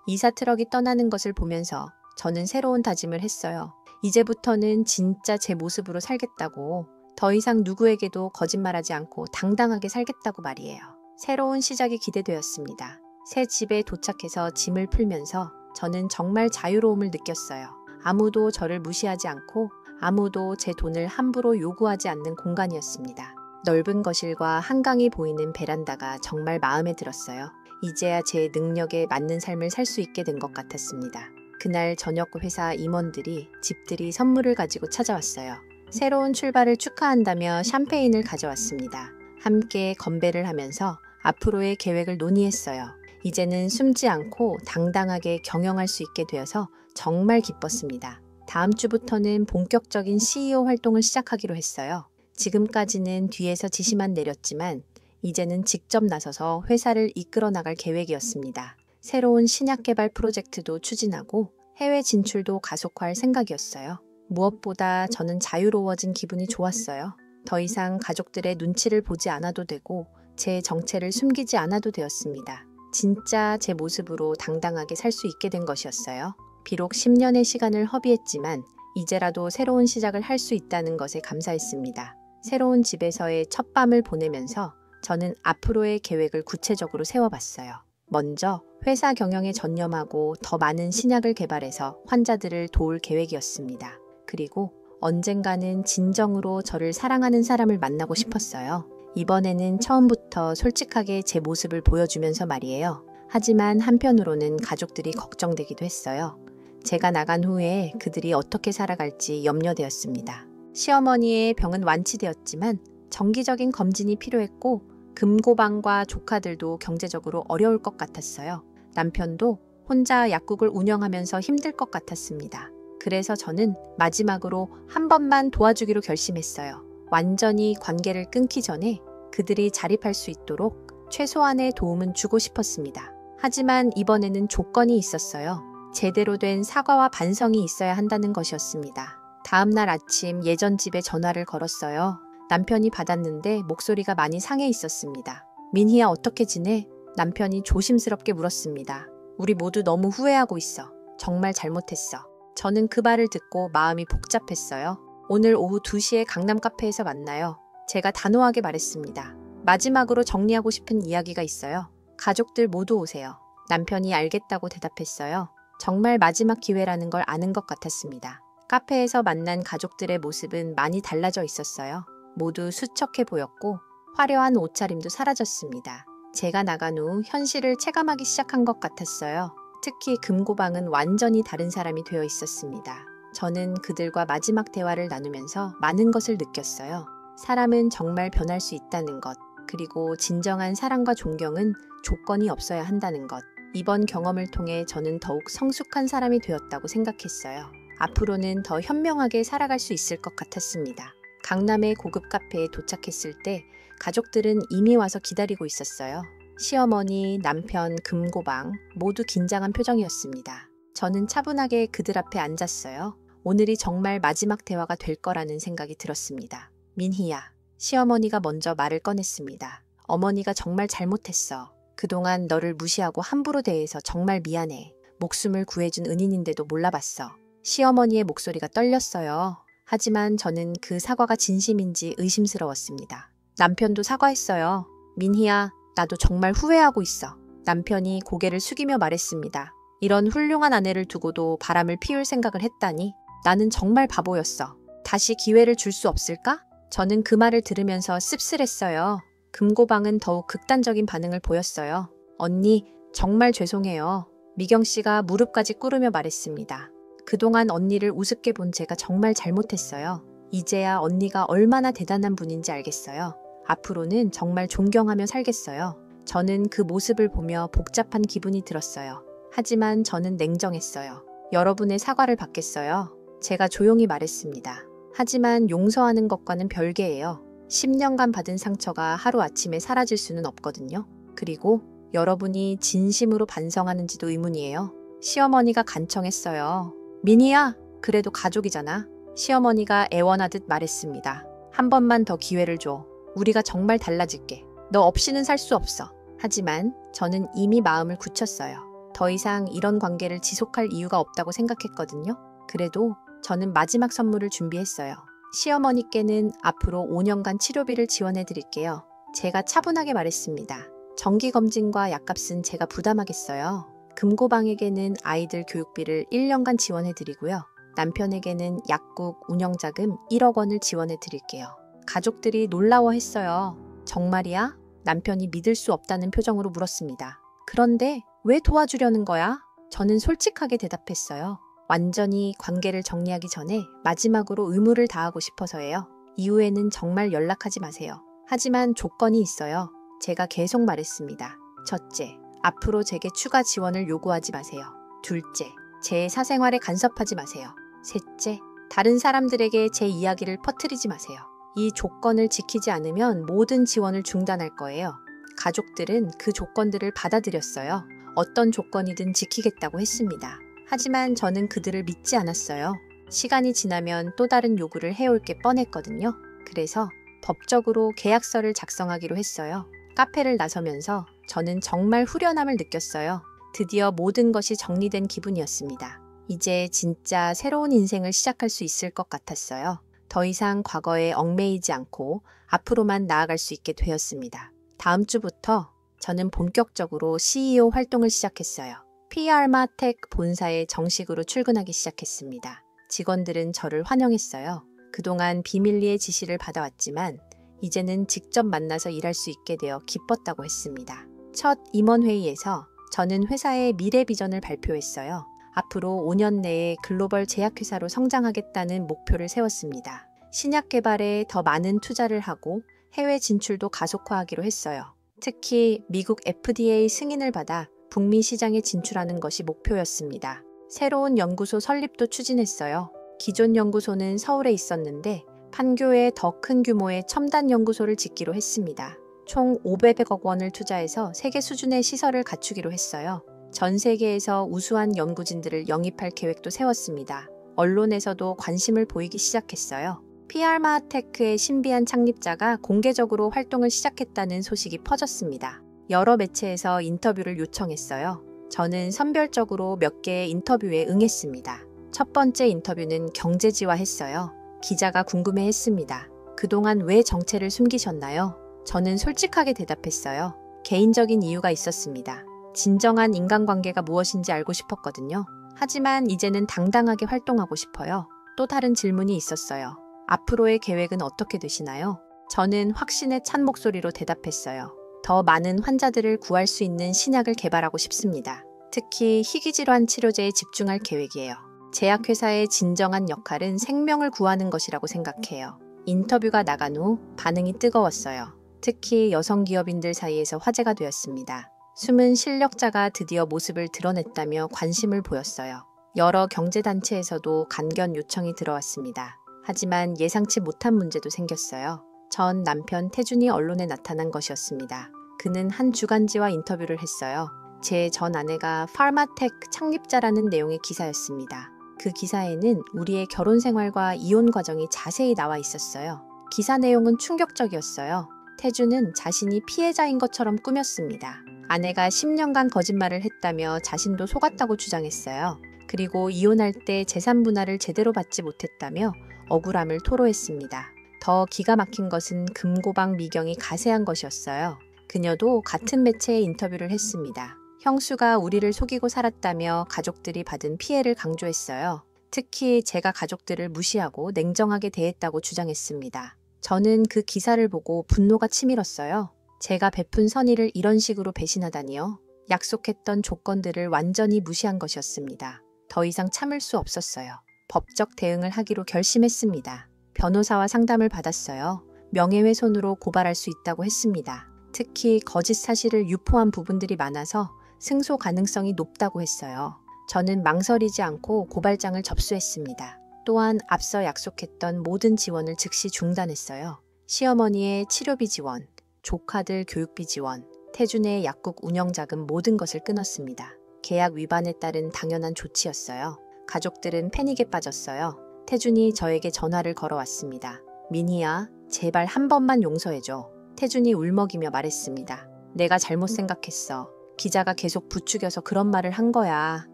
이사 트럭이 떠나는 것을 보면서 저는 새로운 다짐을 했어요. 이제부터는 진짜 제 모습으로 살겠다고. 더 이상 누구에게도 거짓말하지 않고 당당하게 살겠다고 말이에요. 새로운 시작이 기대되었습니다. 새 집에 도착해서 짐을 풀면서 저는 정말 자유로움을 느꼈어요. 아무도 저를 무시하지 않고 아무도 제 돈을 함부로 요구하지 않는 공간이었습니다. 넓은 거실과 한강이 보이는 베란다가 정말 마음에 들었어요. 이제야 제 능력에 맞는 삶을 살 수 있게 된 것 같았습니다. 그날 저녁 회사 임원들이 집들이 선물을 가지고 찾아왔어요. 새로운 출발을 축하한다며 샴페인을 가져왔습니다. 함께 건배를 하면서 앞으로의 계획을 논의했어요. 이제는 숨지 않고 당당하게 경영할 수 있게 되어서 정말 기뻤습니다. 다음 주부터는 본격적인 CEO 활동을 시작하기로 했어요. 지금까지는 뒤에서 지시만 내렸지만 이제는 직접 나서서 회사를 이끌어 나갈 계획이었습니다. 새로운 신약 개발 프로젝트도 추진하고 해외 진출도 가속화할 생각이었어요. 무엇보다 저는 자유로워진 기분이 좋았어요. 더 이상 가족들의 눈치를 보지 않아도 되고 제 정체를 숨기지 않아도 되었습니다. 진짜 제 모습으로 당당하게 살 수 있게 된 것이었어요. 비록 10년의 시간을 허비했지만 이제라도 새로운 시작을 할 수 있다는 것에 감사했습니다. 새로운 집에서의 첫 밤을 보내면서 저는 앞으로의 계획을 구체적으로 세워봤어요. 먼저 회사 경영에 전념하고 더 많은 신약을 개발해서 환자들을 도울 계획이었습니다. 그리고 언젠가는 진정으로 저를 사랑하는 사람을 만나고 싶었어요. 이번에는 처음부터 솔직하게 제 모습을 보여주면서 말이에요. 하지만 한편으로는 가족들이 걱정되기도 했어요. 제가 나간 후에 그들이 어떻게 살아갈지 염려되었습니다. 시어머니의 병은 완치되었지만 정기적인 검진이 필요했고 금고방과 조카들도 경제적으로 어려울 것 같았어요. 남편도 혼자 약국을 운영하면서 힘들 것 같았습니다. 그래서 저는 마지막으로 한 번만 도와주기로 결심했어요. 완전히 관계를 끊기 전에 그들이 자립할 수 있도록 최소한의 도움은 주고 싶었습니다. 하지만 이번에는 조건이 있었어요. 제대로 된 사과와 반성이 있어야 한다는 것이었습니다. 다음 날 아침 예전 집에 전화를 걸었어요. 남편이 받았는데 목소리가 많이 상해 있었습니다. 민희야, 어떻게 지내? 남편이 조심스럽게 물었습니다. 우리 모두 너무 후회하고 있어. 정말 잘못했어. 저는 그 말을 듣고 마음이 복잡했어요. 오늘 오후 2시에 강남 카페에서 만나요. 제가 단호하게 말했습니다. 마지막으로 정리하고 싶은 이야기가 있어요. 가족들 모두 오세요. 남편이 알겠다고 대답했어요. 정말 마지막 기회라는 걸 아는 것 같았습니다. 카페에서 만난 가족들의 모습은 많이 달라져 있었어요. 모두 수척해 보였고 화려한 옷차림도 사라졌습니다. 제가 나간 후 현실을 체감하기 시작한 것 같았어요. 특히 금고방은 완전히 다른 사람이 되어 있었습니다. 저는 그들과 마지막 대화를 나누면서 많은 것을 느꼈어요. 사람은 정말 변할 수 있다는 것, 그리고 진정한 사랑과 존경은 조건이 없어야 한다는 것. 이번 경험을 통해 저는 더욱 성숙한 사람이 되었다고 생각했어요. 앞으로는 더 현명하게 살아갈 수 있을 것 같았습니다. 강남의 고급 카페에 도착했을 때 가족들은 이미 와서 기다리고 있었어요. 시어머니, 남편, 금고방 모두 긴장한 표정이었습니다. 저는 차분하게 그들 앞에 앉았어요. 오늘이 정말 마지막 대화가 될 거라는 생각이 들었습니다. 민희야, 시어머니가 먼저 말을 꺼냈습니다. 어머니가 정말 잘못했어. 그동안 너를 무시하고 함부로 대해서 정말 미안해. 목숨을 구해준 은인인데도 몰라봤어. 시어머니의 목소리가 떨렸어요. 하지만 저는 그 사과가 진심인지 의심스러웠습니다. 남편도 사과했어요. 민희야, 나도 정말 후회하고 있어. 남편이 고개를 숙이며 말했습니다. 이런 훌륭한 아내를 두고도 바람을 피울 생각을 했다니. 나는 정말 바보였어. 다시 기회를 줄 수 없을까? 저는 그 말을 들으면서 씁쓸했어요. 금고방은 더욱 극단적인 반응을 보였어요. 언니, 정말 죄송해요. 미경 씨가 무릎까지 꿇으며 말했습니다. 그동안 언니를 우습게 본 제가 정말 잘못했어요. 이제야 언니가 얼마나 대단한 분인지 알겠어요. 앞으로는 정말 존경하며 살겠어요. 저는 그 모습을 보며 복잡한 기분이 들었어요. 하지만 저는 냉정했어요. 여러분의 사과를 받겠어요. 제가 조용히 말했습니다. 하지만 용서하는 것과는 별개예요. 10년간 받은 상처가 하루아침에 사라질 수는 없거든요. 그리고 여러분이 진심으로 반성하는지도 의문이에요. 시어머니가 간청했어요. 민희야, 그래도 가족이잖아. 시어머니가 애원하듯 말했습니다. 한 번만 더 기회를 줘. 우리가 정말 달라질게. 너 없이는 살 수 없어. 하지만 저는 이미 마음을 굳혔어요. 더 이상 이런 관계를 지속할 이유가 없다고 생각했거든요. 그래도 저는 마지막 선물을 준비했어요. 시어머니께는 앞으로 5년간 치료비를 지원해 드릴게요. 제가 차분하게 말했습니다. 정기검진과 약값은 제가 부담하겠어요. 금고방에게는 아이들 교육비를 1년간 지원해 드리고요. 남편에게는 약국 운영자금 1억 원을 지원해 드릴게요. 가족들이 놀라워했어요. 정말이야? 남편이 믿을 수 없다는 표정으로 물었습니다. 그런데 왜 도와주려는 거야? 저는 솔직하게 대답했어요. 완전히 관계를 정리하기 전에 마지막으로 의무를 다하고 싶어서예요. 이후에는 정말 연락하지 마세요. 하지만 조건이 있어요. 제가 계속 말했습니다. 첫째, 앞으로 제게 추가 지원을 요구하지 마세요. 둘째, 제 사생활에 간섭하지 마세요. 셋째, 다른 사람들에게 제 이야기를 퍼뜨리지 마세요. 이 조건을 지키지 않으면 모든 지원을 중단할 거예요. 가족들은 그 조건들을 받아들였어요. 어떤 조건이든 지키겠다고 했습니다. 하지만 저는 그들을 믿지 않았어요. 시간이 지나면 또 다른 요구를 해올 게 뻔했거든요. 그래서 법적으로 계약서를 작성하기로 했어요. 카페를 나서면서 저는 정말 후련함을 느꼈어요. 드디어 모든 것이 정리된 기분이었습니다. 이제 진짜 새로운 인생을 시작할 수 있을 것 같았어요. 더 이상 과거에 얽매이지 않고 앞으로만 나아갈 수 있게 되었습니다. 다음 주부터 저는 본격적으로 CEO 활동을 시작했어요. PR마텍 본사에 정식으로 출근하기 시작했습니다. 직원들은 저를 환영했어요. 그동안 비밀리에 지시를 받아왔지만 이제는 직접 만나서 일할 수 있게 되어 기뻤다고 했습니다. 첫 임원회의에서 저는 회사의 미래 비전을 발표했어요. 앞으로 5년 내에 글로벌 제약회사로 성장하겠다는 목표를 세웠습니다. 신약 개발에 더 많은 투자를 하고 해외 진출도 가속화하기로 했어요. 특히 미국 FDA 승인을 받아 북미 시장에 진출하는 것이 목표였습니다. 새로운 연구소 설립도 추진했어요. 기존 연구소는 서울에 있었는데 판교에 더 큰 규모의 첨단 연구소를 짓기로 했습니다. 총 500억 원을 투자해서 세계 수준의 시설을 갖추기로 했어요. 전 세계에서 우수한 연구진들을 영입할 계획도 세웠습니다. 언론에서도 관심을 보이기 시작했어요. PR마테크의 신비한 창립자가 공개적으로 활동을 시작했다는 소식이 퍼졌습니다. 여러 매체에서 인터뷰를 요청했어요. 저는 선별적으로 몇 개의 인터뷰에 응했습니다. 첫 번째 인터뷰는 경제지와 했어요. 기자가 궁금해했습니다. 그동안 왜 정체를 숨기셨나요? 저는 솔직하게 대답했어요. 개인적인 이유가 있었습니다. 진정한 인간관계가 무엇인지 알고 싶었거든요. 하지만 이제는 당당하게 활동하고 싶어요. 또 다른 질문이 있었어요. 앞으로의 계획은 어떻게 되시나요? 저는 확신에 찬 목소리로 대답했어요. 더 많은 환자들을 구할 수 있는 신약을 개발하고 싶습니다. 특히 희귀질환 치료제에 집중할 계획이에요. 제약회사의 진정한 역할은 생명을 구하는 것이라고 생각해요. 인터뷰가 나간 후 반응이 뜨거웠어요. 특히 여성 기업인들 사이에서 화제가 되었습니다. 숨은 실력자가 드디어 모습을 드러냈다며 관심을 보였어요. 여러 경제단체에서도 간견 요청이 들어왔습니다. 하지만 예상치 못한 문제도 생겼어요. 전 남편 태준이 언론에 나타난 것이었습니다. 그는 한 주간지와 인터뷰를 했어요. 제 전 아내가 파마테크 창립자라는 내용의 기사였습니다. 그 기사에는 우리의 결혼 생활과 이혼 과정이 자세히 나와 있었어요. 기사 내용은 충격적이었어요. 태준은 자신이 피해자인 것처럼 꾸몄습니다. 아내가 10년간 거짓말을 했다며 자신도 속았다고 주장했어요. 그리고 이혼할 때 재산 분할을 제대로 받지 못했다며 억울함을 토로했습니다. 더 기가 막힌 것은 금고방 미경이 가세한 것이었어요. 그녀도 같은 매체에 인터뷰를 했습니다. 형수가 우리를 속이고 살았다며 가족들이 받은 피해를 강조했어요. 특히 제가 가족들을 무시하고 냉정하게 대했다고 주장했습니다. 저는 그 기사를 보고 분노가 치밀었어요. 제가 베푼 선의를 이런 식으로 배신하다니요. 약속했던 조건들을 완전히 무시한 것이었습니다. 더 이상 참을 수 없었어요. 법적 대응을 하기로 결심했습니다. 변호사와 상담을 받았어요. 명예훼손으로 고발할 수 있다고 했습니다. 특히 거짓 사실을 유포한 부분들이 많아서 승소 가능성이 높다고 했어요. 저는 망설이지 않고 고발장을 접수했습니다. 또한 앞서 약속했던 모든 지원을 즉시 중단했어요. 시어머니의 치료비 지원, 조카들 교육비 지원, 태준의 약국 운영자금 모든 것을 끊었습니다. 계약 위반에 따른 당연한 조치였어요. 가족들은 패닉에 빠졌어요. 태준이 저에게 전화를 걸어왔습니다. 민희야, 제발 한 번만 용서해줘. 태준이 울먹이며 말했습니다. 내가 잘못 생각했어. 기자가 계속 부추겨서 그런 말을 한 거야.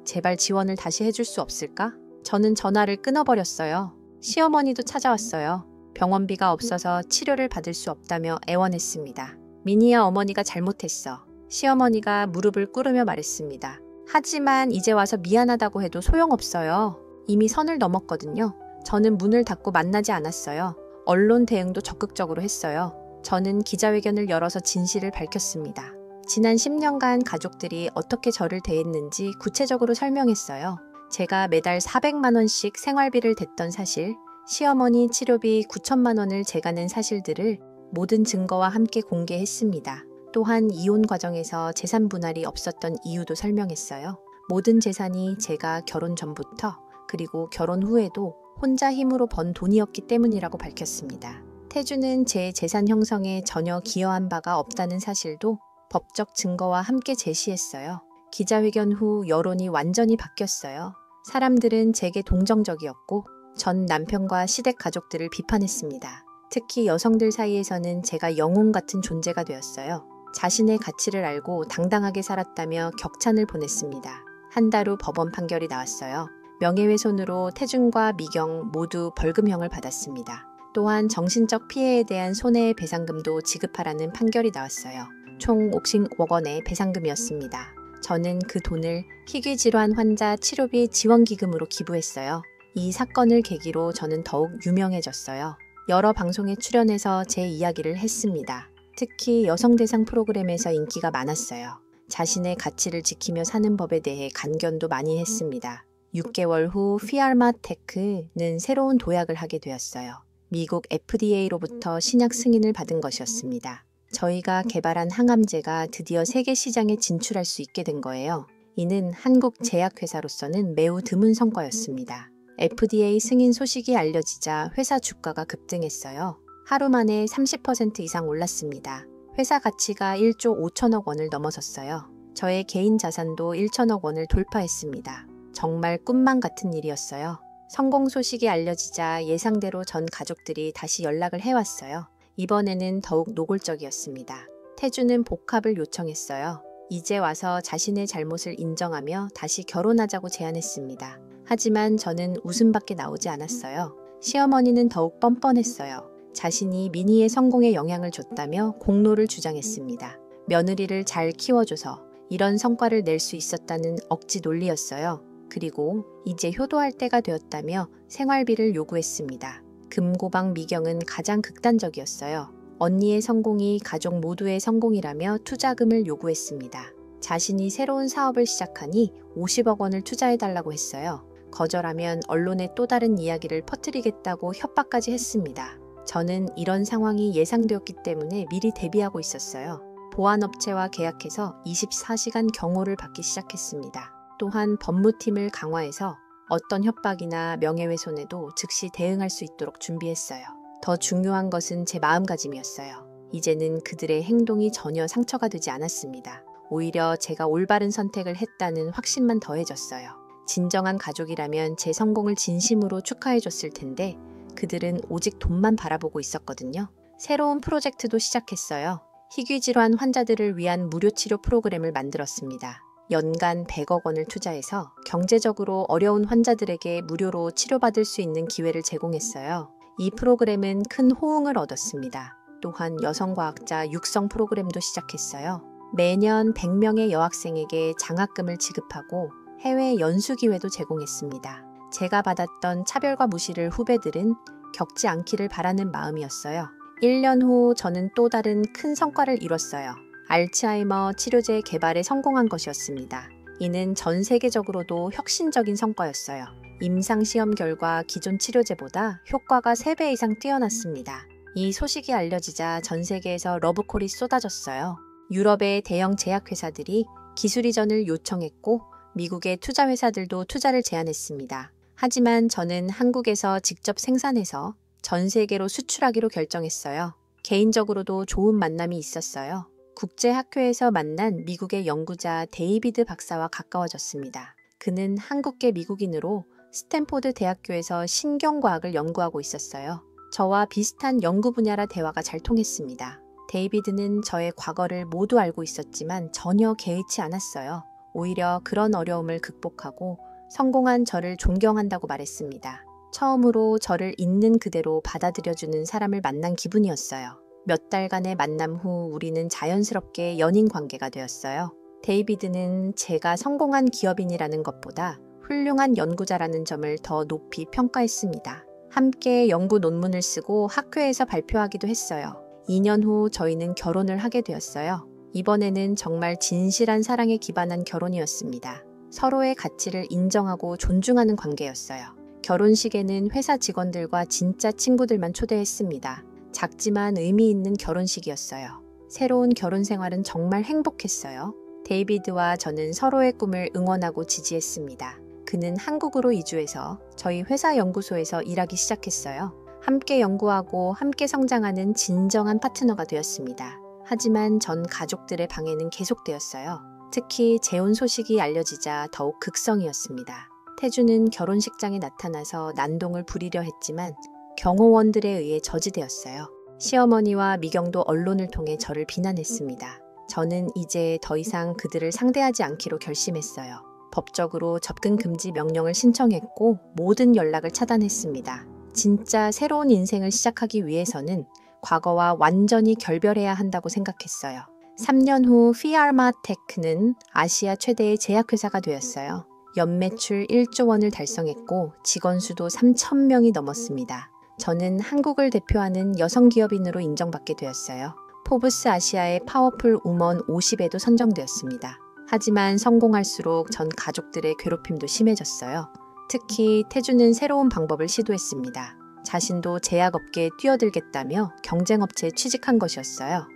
제발 지원을 다시 해줄 수 없을까? 저는 전화를 끊어버렸어요. 시어머니도 찾아왔어요. 병원비가 없어서 치료를 받을 수 없다며 애원했습니다. 민희야, 어머니가 잘못했어. 시어머니가 무릎을 꿇으며 말했습니다. 하지만 이제 와서 미안하다고 해도 소용없어요. 이미 선을 넘었거든요. 저는 문을 닫고 만나지 않았어요. 언론 대응도 적극적으로 했어요. 저는 기자회견을 열어서 진실을 밝혔습니다. 지난 10년간 가족들이 어떻게 저를 대했는지 구체적으로 설명했어요. 제가 매달 400만 원씩 생활비를 댔던 사실, 시어머니 치료비 9천만 원을 제가 낸 사실들을 모든 증거와 함께 공개했습니다. 또한 이혼 과정에서 재산 분할이 없었던 이유도 설명했어요. 모든 재산이 제가 결혼 전부터 그리고 결혼 후에도 혼자 힘으로 번 돈이었기 때문이라고 밝혔습니다. 태준은 제 재산 형성에 전혀 기여한 바가 없다는 사실도 법적 증거와 함께 제시했어요. 기자회견 후 여론이 완전히 바뀌었어요. 사람들은 제게 동정적이었고 전 남편과 시댁 가족들을 비판했습니다. 특히 여성들 사이에서는 제가 영웅 같은 존재가 되었어요. 자신의 가치를 알고 당당하게 살았다며 격찬을 보냈습니다. 한 달 후 법원 판결이 나왔어요. 명예훼손으로 태준과 미경 모두 벌금형을 받았습니다. 또한 정신적 피해에 대한 손해배상금도 지급하라는 판결이 나왔어요. 총 50억 원의 배상금이었습니다. 저는 그 돈을 희귀질환 환자 치료비 지원기금으로 기부했어요. 이 사건을 계기로 저는 더욱 유명해졌어요. 여러 방송에 출연해서 제 이야기를 했습니다. 특히 여성 대상 프로그램에서 인기가 많았어요. 자신의 가치를 지키며 사는 법에 대해 간견도 많이 했습니다. 6개월 후 피알마테크는 새로운 도약을 하게 되었어요. 미국 FDA로부터 신약 승인을 받은 것이었습니다. 저희가 개발한 항암제가 드디어 세계 시장에 진출할 수 있게 된 거예요. 이는 한국 제약회사로서는 매우 드문 성과였습니다. FDA 승인 소식이 알려지자 회사 주가가 급등했어요. 하루 만에 30% 이상 올랐습니다. 회사 가치가 1조 5천억 원을 넘어섰어요. 저의 개인 자산도 1천억 원을 돌파했습니다. 정말 꿈만 같은 일이었어요. 성공 소식이 알려지자 예상대로 전 가족들이 다시 연락을 해왔어요. 이번에는 더욱 노골적이었습니다. 태주는 복합을 요청했어요. 이제 와서 자신의 잘못을 인정하며 다시 결혼하자고 제안했습니다. 하지만 저는 웃음밖에 나오지 않았어요. 시어머니는 더욱 뻔뻔했어요. 자신이 미니의 성공에 영향을 줬다며 공로를 주장했습니다. 며느리를 잘 키워줘서 이런 성과를 낼 수 있었다는 억지 논리였어요. 그리고 이제 효도할 때가 되었다며 생활비를 요구했습니다. 금고방 미경은 가장 극단적이었어요. 언니의 성공이 가족 모두의 성공이라며 투자금을 요구했습니다. 자신이 새로운 사업을 시작하니 50억 원을 투자해달라고 했어요. 거절하면 언론에 또 다른 이야기를 퍼뜨리겠다고 협박까지 했습니다. 저는 이런 상황이 예상되었기 때문에 미리 대비하고 있었어요. 보안업체와 계약해서 24시간 경호를 받기 시작했습니다. 또한 법무팀을 강화해서 어떤 협박이나 명예훼손에도 즉시 대응할 수 있도록 준비했어요. 더 중요한 것은 제 마음가짐이었어요. 이제는 그들의 행동이 전혀 상처가 되지 않았습니다. 오히려 제가 올바른 선택을 했다는 확신만 더해졌어요. 진정한 가족이라면 제 성공을 진심으로 축하해줬을 텐데 그들은 오직 돈만 바라보고 있었거든요. 새로운 프로젝트도 시작했어요. 희귀질환 환자들을 위한 무료 치료 프로그램을 만들었습니다. 연간 100억 원을 투자해서 경제적으로 어려운 환자들에게 무료로 치료받을 수 있는 기회를 제공했어요. 이 프로그램은 큰 호응을 얻었습니다. 또한 여성과학자 육성 프로그램도 시작했어요. 매년 100명의 여학생에게 장학금을 지급하고 해외 연수 기회도 제공했습니다. 제가 받았던 차별과 무시를 후배들은 겪지 않기를 바라는 마음이었어요. 1년 후 저는 또 다른 큰 성과를 이뤘어요. 알츠하이머 치료제 개발에 성공한 것이었습니다. 이는 전 세계적으로도 혁신적인 성과였어요. 임상시험 결과 기존 치료제보다 효과가 3배 이상 뛰어났습니다. 이 소식이 알려지자 전 세계에서 러브콜이 쏟아졌어요. 유럽의 대형 제약회사들이 기술 이전을 요청했고 미국의 투자회사들도 투자를 제안했습니다. 하지만 저는 한국에서 직접 생산해서 전 세계로 수출하기로 결정했어요. 개인적으로도 좋은 만남이 있었어요. 국제학회에서 만난 미국의 연구자 데이비드 박사와 가까워졌습니다. 그는 한국계 미국인으로 스탠포드 대학교에서 신경과학을 연구하고 있었어요. 저와 비슷한 연구 분야라 대화가 잘 통했습니다. 데이비드는 저의 과거를 모두 알고 있었지만 전혀 개의치 않았어요. 오히려 그런 어려움을 극복하고 성공한 저를 존경한다고 말했습니다. 처음으로 저를 있는 그대로 받아들여주는 사람을 만난 기분이었어요. 몇 달간의 만남 후 우리는 자연스럽게 연인 관계가 되었어요. 데이비드는 제가 성공한 기업인이라는 것보다 훌륭한 연구자라는 점을 더 높이 평가했습니다. 함께 연구 논문을 쓰고 학회에서 발표하기도 했어요. 2년 후 저희는 결혼을 하게 되었어요. 이번에는 정말 진실한 사랑에 기반한 결혼이었습니다. 서로의 가치를 인정하고 존중하는 관계였어요. 결혼식에는 회사 직원들과 진짜 친구들만 초대했습니다. 작지만 의미 있는 결혼식이었어요. 새로운 결혼 생활은 정말 행복했어요. 데이비드와 저는 서로의 꿈을 응원하고 지지했습니다. 그는 한국으로 이주해서 저희 회사 연구소에서 일하기 시작했어요. 함께 연구하고 함께 성장하는 진정한 파트너가 되었습니다. 하지만 전 가족들의 방해는 계속되었어요. 특히 재혼 소식이 알려지자 더욱 극성이었습니다. 태주는 결혼식장에 나타나서 난동을 부리려 했지만 경호원들에 의해 저지되었어요. 시어머니와 미경도 언론을 통해 저를 비난했습니다. 저는 이제 더 이상 그들을 상대하지 않기로 결심했어요. 법적으로 접근 금지 명령을 신청했고 모든 연락을 차단했습니다. 진짜 새로운 인생을 시작하기 위해서는 과거와 완전히 결별해야 한다고 생각했어요. 3년 후 피알마테크는 아시아 최대의 제약회사가 되었어요. 연매출 1조 원을 달성했고 직원 수도 3,000명이 넘었습니다. 저는 한국을 대표하는 여성 기업인으로 인정받게 되었어요. 포브스 아시아의 파워풀 우먼 50에도 선정되었습니다. 하지만 성공할수록 전 가족들의 괴롭힘도 심해졌어요. 특히 태주는 새로운 방법을 시도했습니다. 자신도 제약업계에 뛰어들겠다며 경쟁업체에 취직한 것이었어요.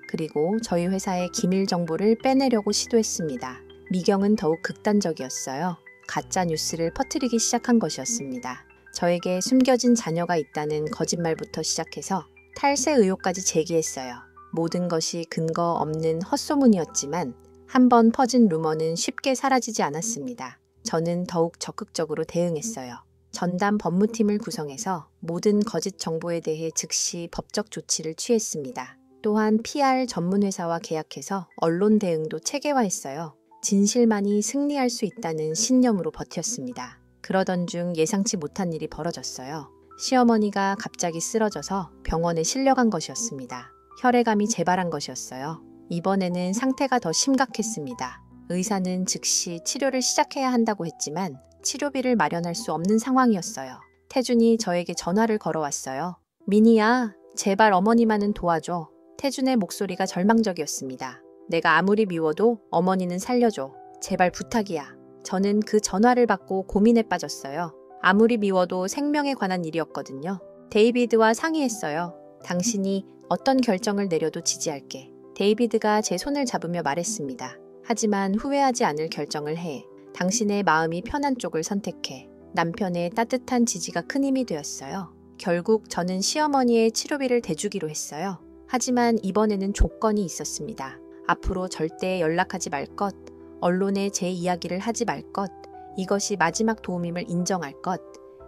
그리고 저희 회사의 기밀 정보를 빼내려고 시도했습니다. 미경은 더욱 극단적이었어요. 가짜 뉴스를 퍼뜨리기 시작한 것이었습니다. 저에게 숨겨진 자녀가 있다는 거짓말부터 시작해서 탈세 의혹까지 제기했어요. 모든 것이 근거 없는 헛소문이었지만 한번 퍼진 루머는 쉽게 사라지지 않았습니다. 저는 더욱 적극적으로 대응했어요. 전담 법무팀을 구성해서 모든 거짓 정보에 대해 즉시 법적 조치를 취했습니다. 또한 PR 전문 회사와 계약해서 언론 대응도 체계화했어요. 진실만이 승리할 수 있다는 신념으로 버텼습니다. 그러던 중 예상치 못한 일이 벌어졌어요. 시어머니가 갑자기 쓰러져서 병원에 실려간 것이었습니다. 혈액암이 재발한 것이었어요. 이번에는 상태가 더 심각했습니다. 의사는 즉시 치료를 시작해야 한다고 했지만 치료비를 마련할 수 없는 상황이었어요. 태준이 저에게 전화를 걸어왔어요. 미니야, 제발 어머니만은 도와줘. 태준의 목소리가 절망적이었습니다. 내가 아무리 미워도 어머니는 살려줘. 제발 부탁이야. 저는 그 전화를 받고 고민에 빠졌어요. 아무리 미워도 생명에 관한 일이었거든요. 데이비드와 상의했어요. 당신이 어떤 결정을 내려도 지지할게. 데이비드가 제 손을 잡으며 말했습니다. 하지만 후회하지 않을 결정을 해. 당신의 마음이 편한 쪽을 선택해. 남편의 따뜻한 지지가 큰 힘이 되었어요. 결국 저는 시어머니의 치료비를 대주기로 했어요. 하지만 이번에는 조건이 있었습니다. 앞으로 절대 연락하지 말 것, 언론에 제 이야기를 하지 말 것, 이것이 마지막 도움임을 인정할 것,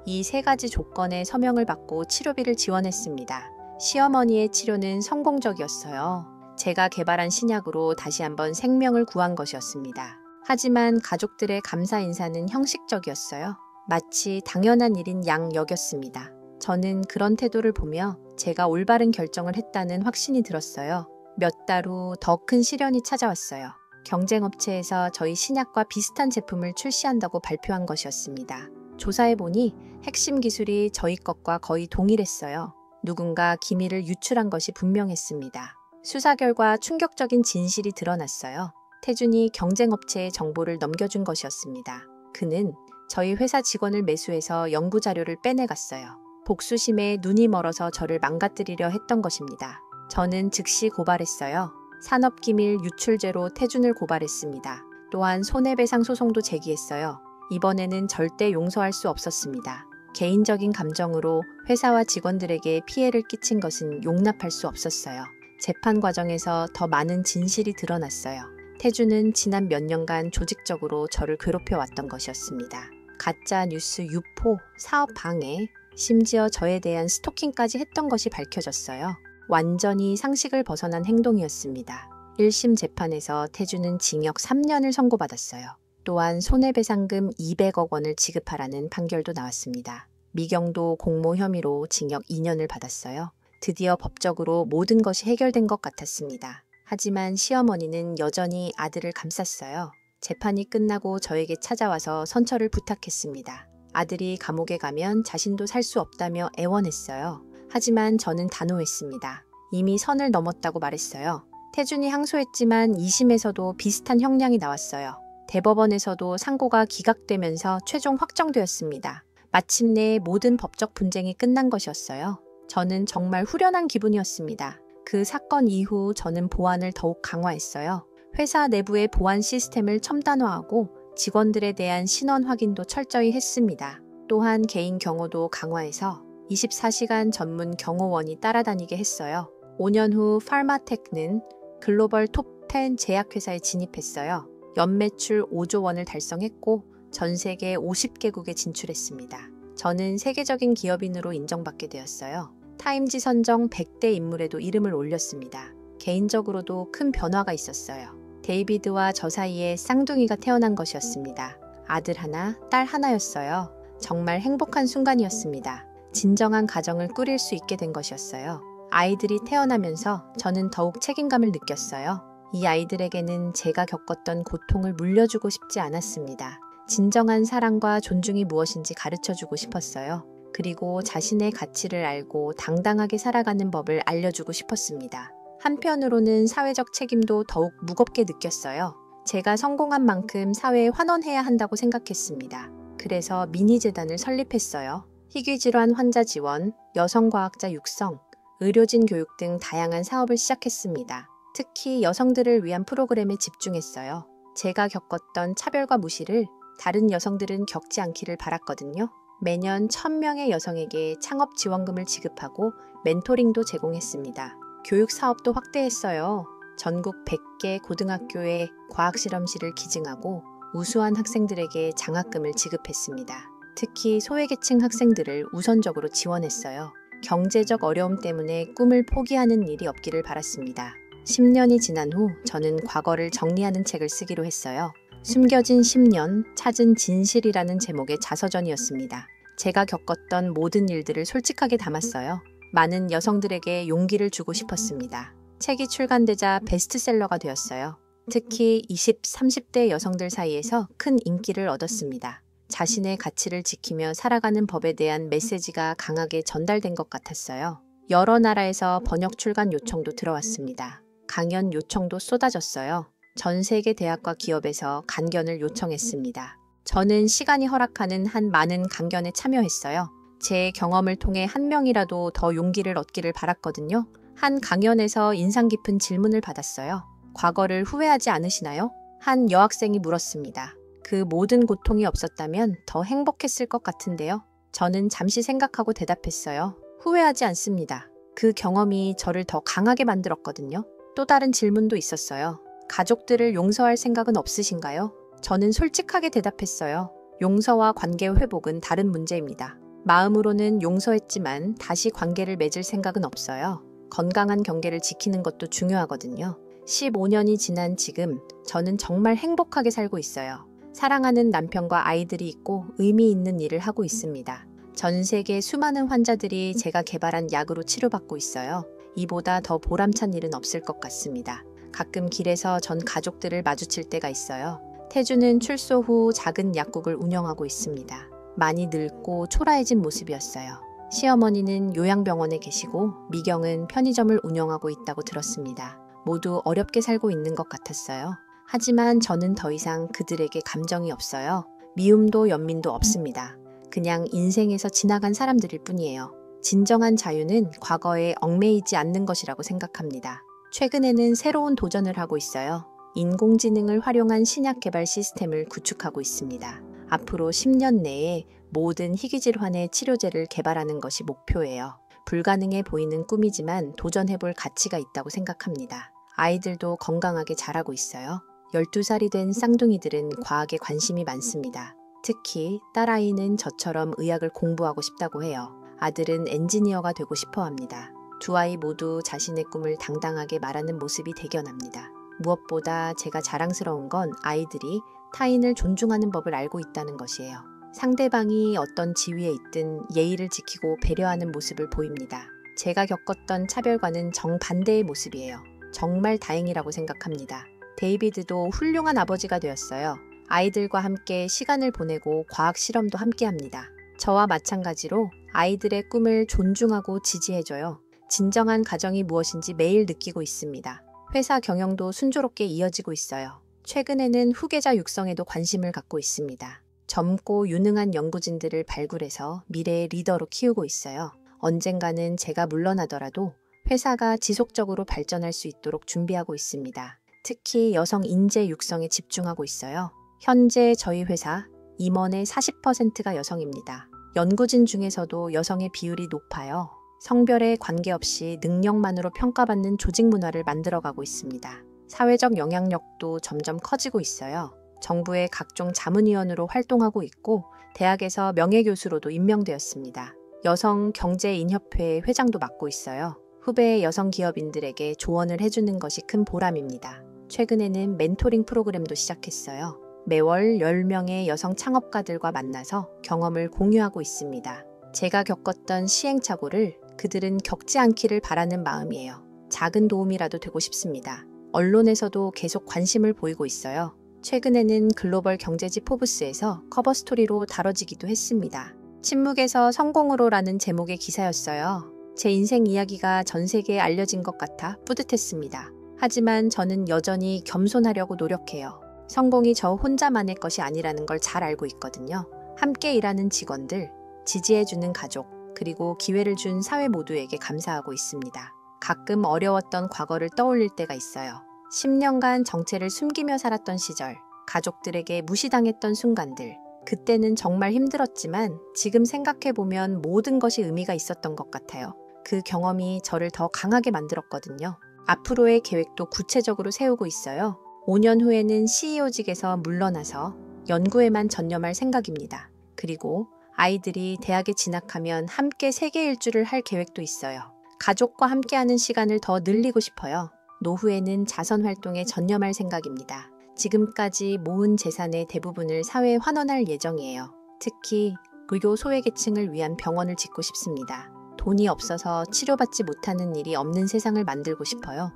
이 세 가지 조건에 서명을 받고 치료비를 지원했습니다. 시어머니의 치료는 성공적이었어요. 제가 개발한 신약으로 다시 한번 생명을 구한 것이었습니다. 하지만 가족들의 감사 인사는 형식적이었어요. 마치 당연한 일인 양 여겼습니다. 저는 그런 태도를 보며 제가 올바른 결정을 했다는 확신이 들었어요. 몇 달 후 더 큰 시련이 찾아왔어요. 경쟁업체에서 저희 신약과 비슷한 제품을 출시한다고 발표한 것이었습니다. 조사해보니 핵심 기술이 저희 것과 거의 동일했어요. 누군가 기밀을 유출한 것이 분명했습니다. 수사 결과 충격적인 진실이 드러났어요. 태준이 경쟁업체에 정보를 넘겨준 것이었습니다. 그는 저희 회사 직원을 매수해서 연구 자료를 빼내갔어요. 복수심에 눈이 멀어서 저를 망가뜨리려 했던 것입니다. 저는 즉시 고발했어요. 산업기밀 유출죄로 태준을 고발했습니다. 또한 손해배상 소송도 제기했어요. 이번에는 절대 용서할 수 없었습니다. 개인적인 감정으로 회사와 직원들에게 피해를 끼친 것은 용납할 수 없었어요. 재판 과정에서 더 많은 진실이 드러났어요. 태준은 지난 몇 년간 조직적으로 저를 괴롭혀왔던 것이었습니다. 가짜 뉴스 유포, 사업 방해, 심지어 저에 대한 스토킹까지 했던 것이 밝혀졌어요. 완전히 상식을 벗어난 행동이었습니다. 1심 재판에서 태준은 징역 3년을 선고받았어요. 또한 손해배상금 200억 원을 지급하라는 판결도 나왔습니다. 미경도 공모 혐의로 징역 2년을 받았어요. 드디어 법적으로 모든 것이 해결된 것 같았습니다. 하지만 시어머니는 여전히 아들을 감쌌어요. 재판이 끝나고 저에게 찾아와서 선처를 부탁했습니다. 아들이 감옥에 가면 자신도 살 수 없다며 애원했어요. 하지만 저는 단호했습니다. 이미 선을 넘었다고 말했어요. 태준이 항소했지만 2심에서도 비슷한 형량이 나왔어요. 대법원에서도 상고가 기각되면서 최종 확정되었습니다. 마침내 모든 법적 분쟁이 끝난 것이었어요. 저는 정말 후련한 기분이었습니다. 그 사건 이후 저는 보안을 더욱 강화했어요. 회사 내부의 보안 시스템을 첨단화하고 직원들에 대한 신원 확인도 철저히 했습니다. 또한 개인 경호도 강화해서 24시간 전문 경호원이 따라다니게 했어요. 5년 후 파마텍는 글로벌 톱10 제약회사에 진입했어요. 연매출 5조 원을 달성했고 전 세계 50개국에 진출했습니다. 저는 세계적인 기업인으로 인정받게 되었어요. 타임지 선정 100대 인물에도 이름을 올렸습니다. 개인적으로도 큰 변화가 있었어요. 데이비드와 저 사이에 쌍둥이가 태어난 것이었습니다. 아들 하나, 딸 하나였어요. 정말 행복한 순간이었습니다. 진정한 가정을 꾸릴 수 있게 된 것이었어요. 아이들이 태어나면서 저는 더욱 책임감을 느꼈어요. 이 아이들에게는 제가 겪었던 고통을 물려주고 싶지 않았습니다. 진정한 사랑과 존중이 무엇인지 가르쳐주고 싶었어요. 그리고 자신의 가치를 알고 당당하게 살아가는 법을 알려주고 싶었습니다. 한편으로는 사회적 책임도 더욱 무겁게 느꼈어요. 제가 성공한 만큼 사회에 환원해야 한다고 생각했습니다. 그래서 미니재단을 설립했어요. 희귀질환 환자 지원, 여성과학자 육성, 의료진 교육 등 다양한 사업을 시작했습니다. 특히 여성들을 위한 프로그램에 집중했어요. 제가 겪었던 차별과 무시를 다른 여성들은 겪지 않기를 바랐거든요. 매년 1,000명의 여성에게 창업 지원금을 지급하고 멘토링도 제공했습니다. 교육 사업도 확대했어요. 전국 100개 고등학교에 과학실험실을 기증하고 우수한 학생들에게 장학금을 지급했습니다. 특히 소외계층 학생들을 우선적으로 지원했어요. 경제적 어려움 때문에 꿈을 포기하는 일이 없기를 바랐습니다. 10년이 지난 후 저는 과거를 정리하는 책을 쓰기로 했어요. 숨겨진 10년, 찾은 진실이라는 제목의 자서전이었습니다. 제가 겪었던 모든 일들을 솔직하게 담았어요. 많은 여성들에게 용기를 주고 싶었습니다. 책이 출간되자 베스트셀러가 되었어요. 특히 20, 30대 여성들 사이에서 큰 인기를 얻었습니다. 자신의 가치를 지키며 살아가는 법에 대한 메시지가 강하게 전달된 것 같았어요. 여러 나라에서 번역 출간 요청도 들어왔습니다. 강연 요청도 쏟아졌어요. 전 세계 대학과 기업에서 강연을 요청했습니다. 저는 시간이 허락하는 한 많은 강연에 참여했어요. 제 경험을 통해 한 명이라도 더 용기를 얻기를 바랐거든요. 한 강연에서 인상 깊은 질문을 받았어요. 과거를 후회하지 않으시나요? 한 여학생이 물었습니다. 그 모든 고통이 없었다면 더 행복했을 것 같은데요. 저는 잠시 생각하고 대답했어요. 후회하지 않습니다. 그 경험이 저를 더 강하게 만들었거든요. 또 다른 질문도 있었어요. 가족들을 용서할 생각은 없으신가요? 저는 솔직하게 대답했어요. 용서와 관계 회복은 다른 문제입니다. 마음으로는 용서했지만 다시 관계를 맺을 생각은 없어요. 건강한 경계를 지키는 것도 중요하거든요. 15년이 지난 지금 저는 정말 행복하게 살고 있어요. 사랑하는 남편과 아이들이 있고 의미 있는 일을 하고 있습니다. 전 세계 수많은 환자들이 제가 개발한 약으로 치료받고 있어요. 이보다 더 보람찬 일은 없을 것 같습니다. 가끔 길에서 전 가족들을 마주칠 때가 있어요. 태주는 출소 후 작은 약국을 운영하고 있습니다. 많이 늙고 초라해진 모습이었어요. 시어머니는 요양병원에 계시고 미경은 편의점을 운영하고 있다고 들었습니다. 모두 어렵게 살고 있는 것 같았어요. 하지만 저는 더 이상 그들에게 감정이 없어요. 미움도 연민도 없습니다. 그냥 인생에서 지나간 사람들일 뿐이에요. 진정한 자유는 과거에 얽매이지 않는 것이라고 생각합니다. 최근에는 새로운 도전을 하고 있어요. 인공지능을 활용한 신약 개발 시스템을 구축하고 있습니다. 앞으로 10년 내에 모든 희귀질환의 치료제를 개발하는 것이 목표예요. 불가능해 보이는 꿈이지만 도전해볼 가치가 있다고 생각합니다. 아이들도 건강하게 자라고 있어요. 12살이 된 쌍둥이들은 과학에 관심이 많습니다. 특히 딸아이는 저처럼 의학을 공부하고 싶다고 해요. 아들은 엔지니어가 되고 싶어 합니다. 두 아이 모두 자신의 꿈을 당당하게 말하는 모습이 대견합니다. 무엇보다 제가 자랑스러운 건 아이들이 타인을 존중하는 법을 알고 있다는 것이에요. 상대방이 어떤 지위에 있든 예의를 지키고 배려하는 모습을 보입니다. 제가 겪었던 차별과는 정반대의 모습이에요. 정말 다행이라고 생각합니다. 데이비드도 훌륭한 아버지가 되었어요. 아이들과 함께 시간을 보내고 과학 실험도 함께 합니다. 저와 마찬가지로 아이들의 꿈을 존중하고 지지해줘요. 진정한 가정이 무엇인지 매일 느끼고 있습니다. 회사 경영도 순조롭게 이어지고 있어요. 최근에는 후계자 육성에도 관심을 갖고 있습니다. 젊고 유능한 연구진들을 발굴해서 미래의 리더로 키우고 있어요. 언젠가는 제가 물러나더라도 회사가 지속적으로 발전할 수 있도록 준비하고 있습니다. 특히 여성 인재 육성에 집중하고 있어요. 현재 저희 회사 임원의 40%가 여성입니다. 연구진 중에서도 여성의 비율이 높아요. 성별에 관계없이 능력만으로 평가받는 조직 문화를 만들어가고 있습니다. 사회적 영향력도 점점 커지고 있어요. 정부의 각종 자문위원으로 활동하고 있고 대학에서 명예교수로도 임명되었습니다. 여성경제인협회 회장도 맡고 있어요. 후배 여성 기업인들에게 조언을 해주는 것이 큰 보람입니다. 최근에는 멘토링 프로그램도 시작했어요. 매월 10명의 여성 창업가들과 만나서 경험을 공유하고 있습니다. 제가 겪었던 시행착오를 그들은 겪지 않기를 바라는 마음이에요. 작은 도움이라도 되고 싶습니다. 언론에서도 계속 관심을 보이고 있어요. 최근에는 글로벌 경제지 포브스에서 커버 스토리로 다뤄지기도 했습니다. 침묵에서 성공으로라는 제목의 기사였어요. 제 인생 이야기가 전 세계에 알려진 것 같아 뿌듯했습니다. 하지만 저는 여전히 겸손하려고 노력해요. 성공이 저 혼자만의 것이 아니라는 걸 잘 알고 있거든요. 함께 일하는 직원들, 지지해주는 가족, 그리고 기회를 준 사회 모두에게 감사하고 있습니다. 가끔 어려웠던 과거를 떠올릴 때가 있어요. 10년간 정체를 숨기며 살았던 시절, 가족들에게 무시당했던 순간들. 그때는 정말 힘들었지만 지금 생각해보면 모든 것이 의미가 있었던 것 같아요. 그 경험이 저를 더 강하게 만들었거든요. 앞으로의 계획도 구체적으로 세우고 있어요. 5년 후에는 CEO직에서 물러나서 연구에만 전념할 생각입니다. 그리고 아이들이 대학에 진학하면 함께 세계 일주를 할 계획도 있어요. 가족과 함께하는 시간을 더 늘리고 싶어요. 노후에는 자선 활동에 전념할 생각입니다. 지금까지 모은 재산의 대부분을 사회에 환원할 예정이에요. 특히 의료 소외계층을 위한 병원을 짓고 싶습니다. 돈이 없어서 치료받지 못하는 일이 없는 세상을 만들고 싶어요.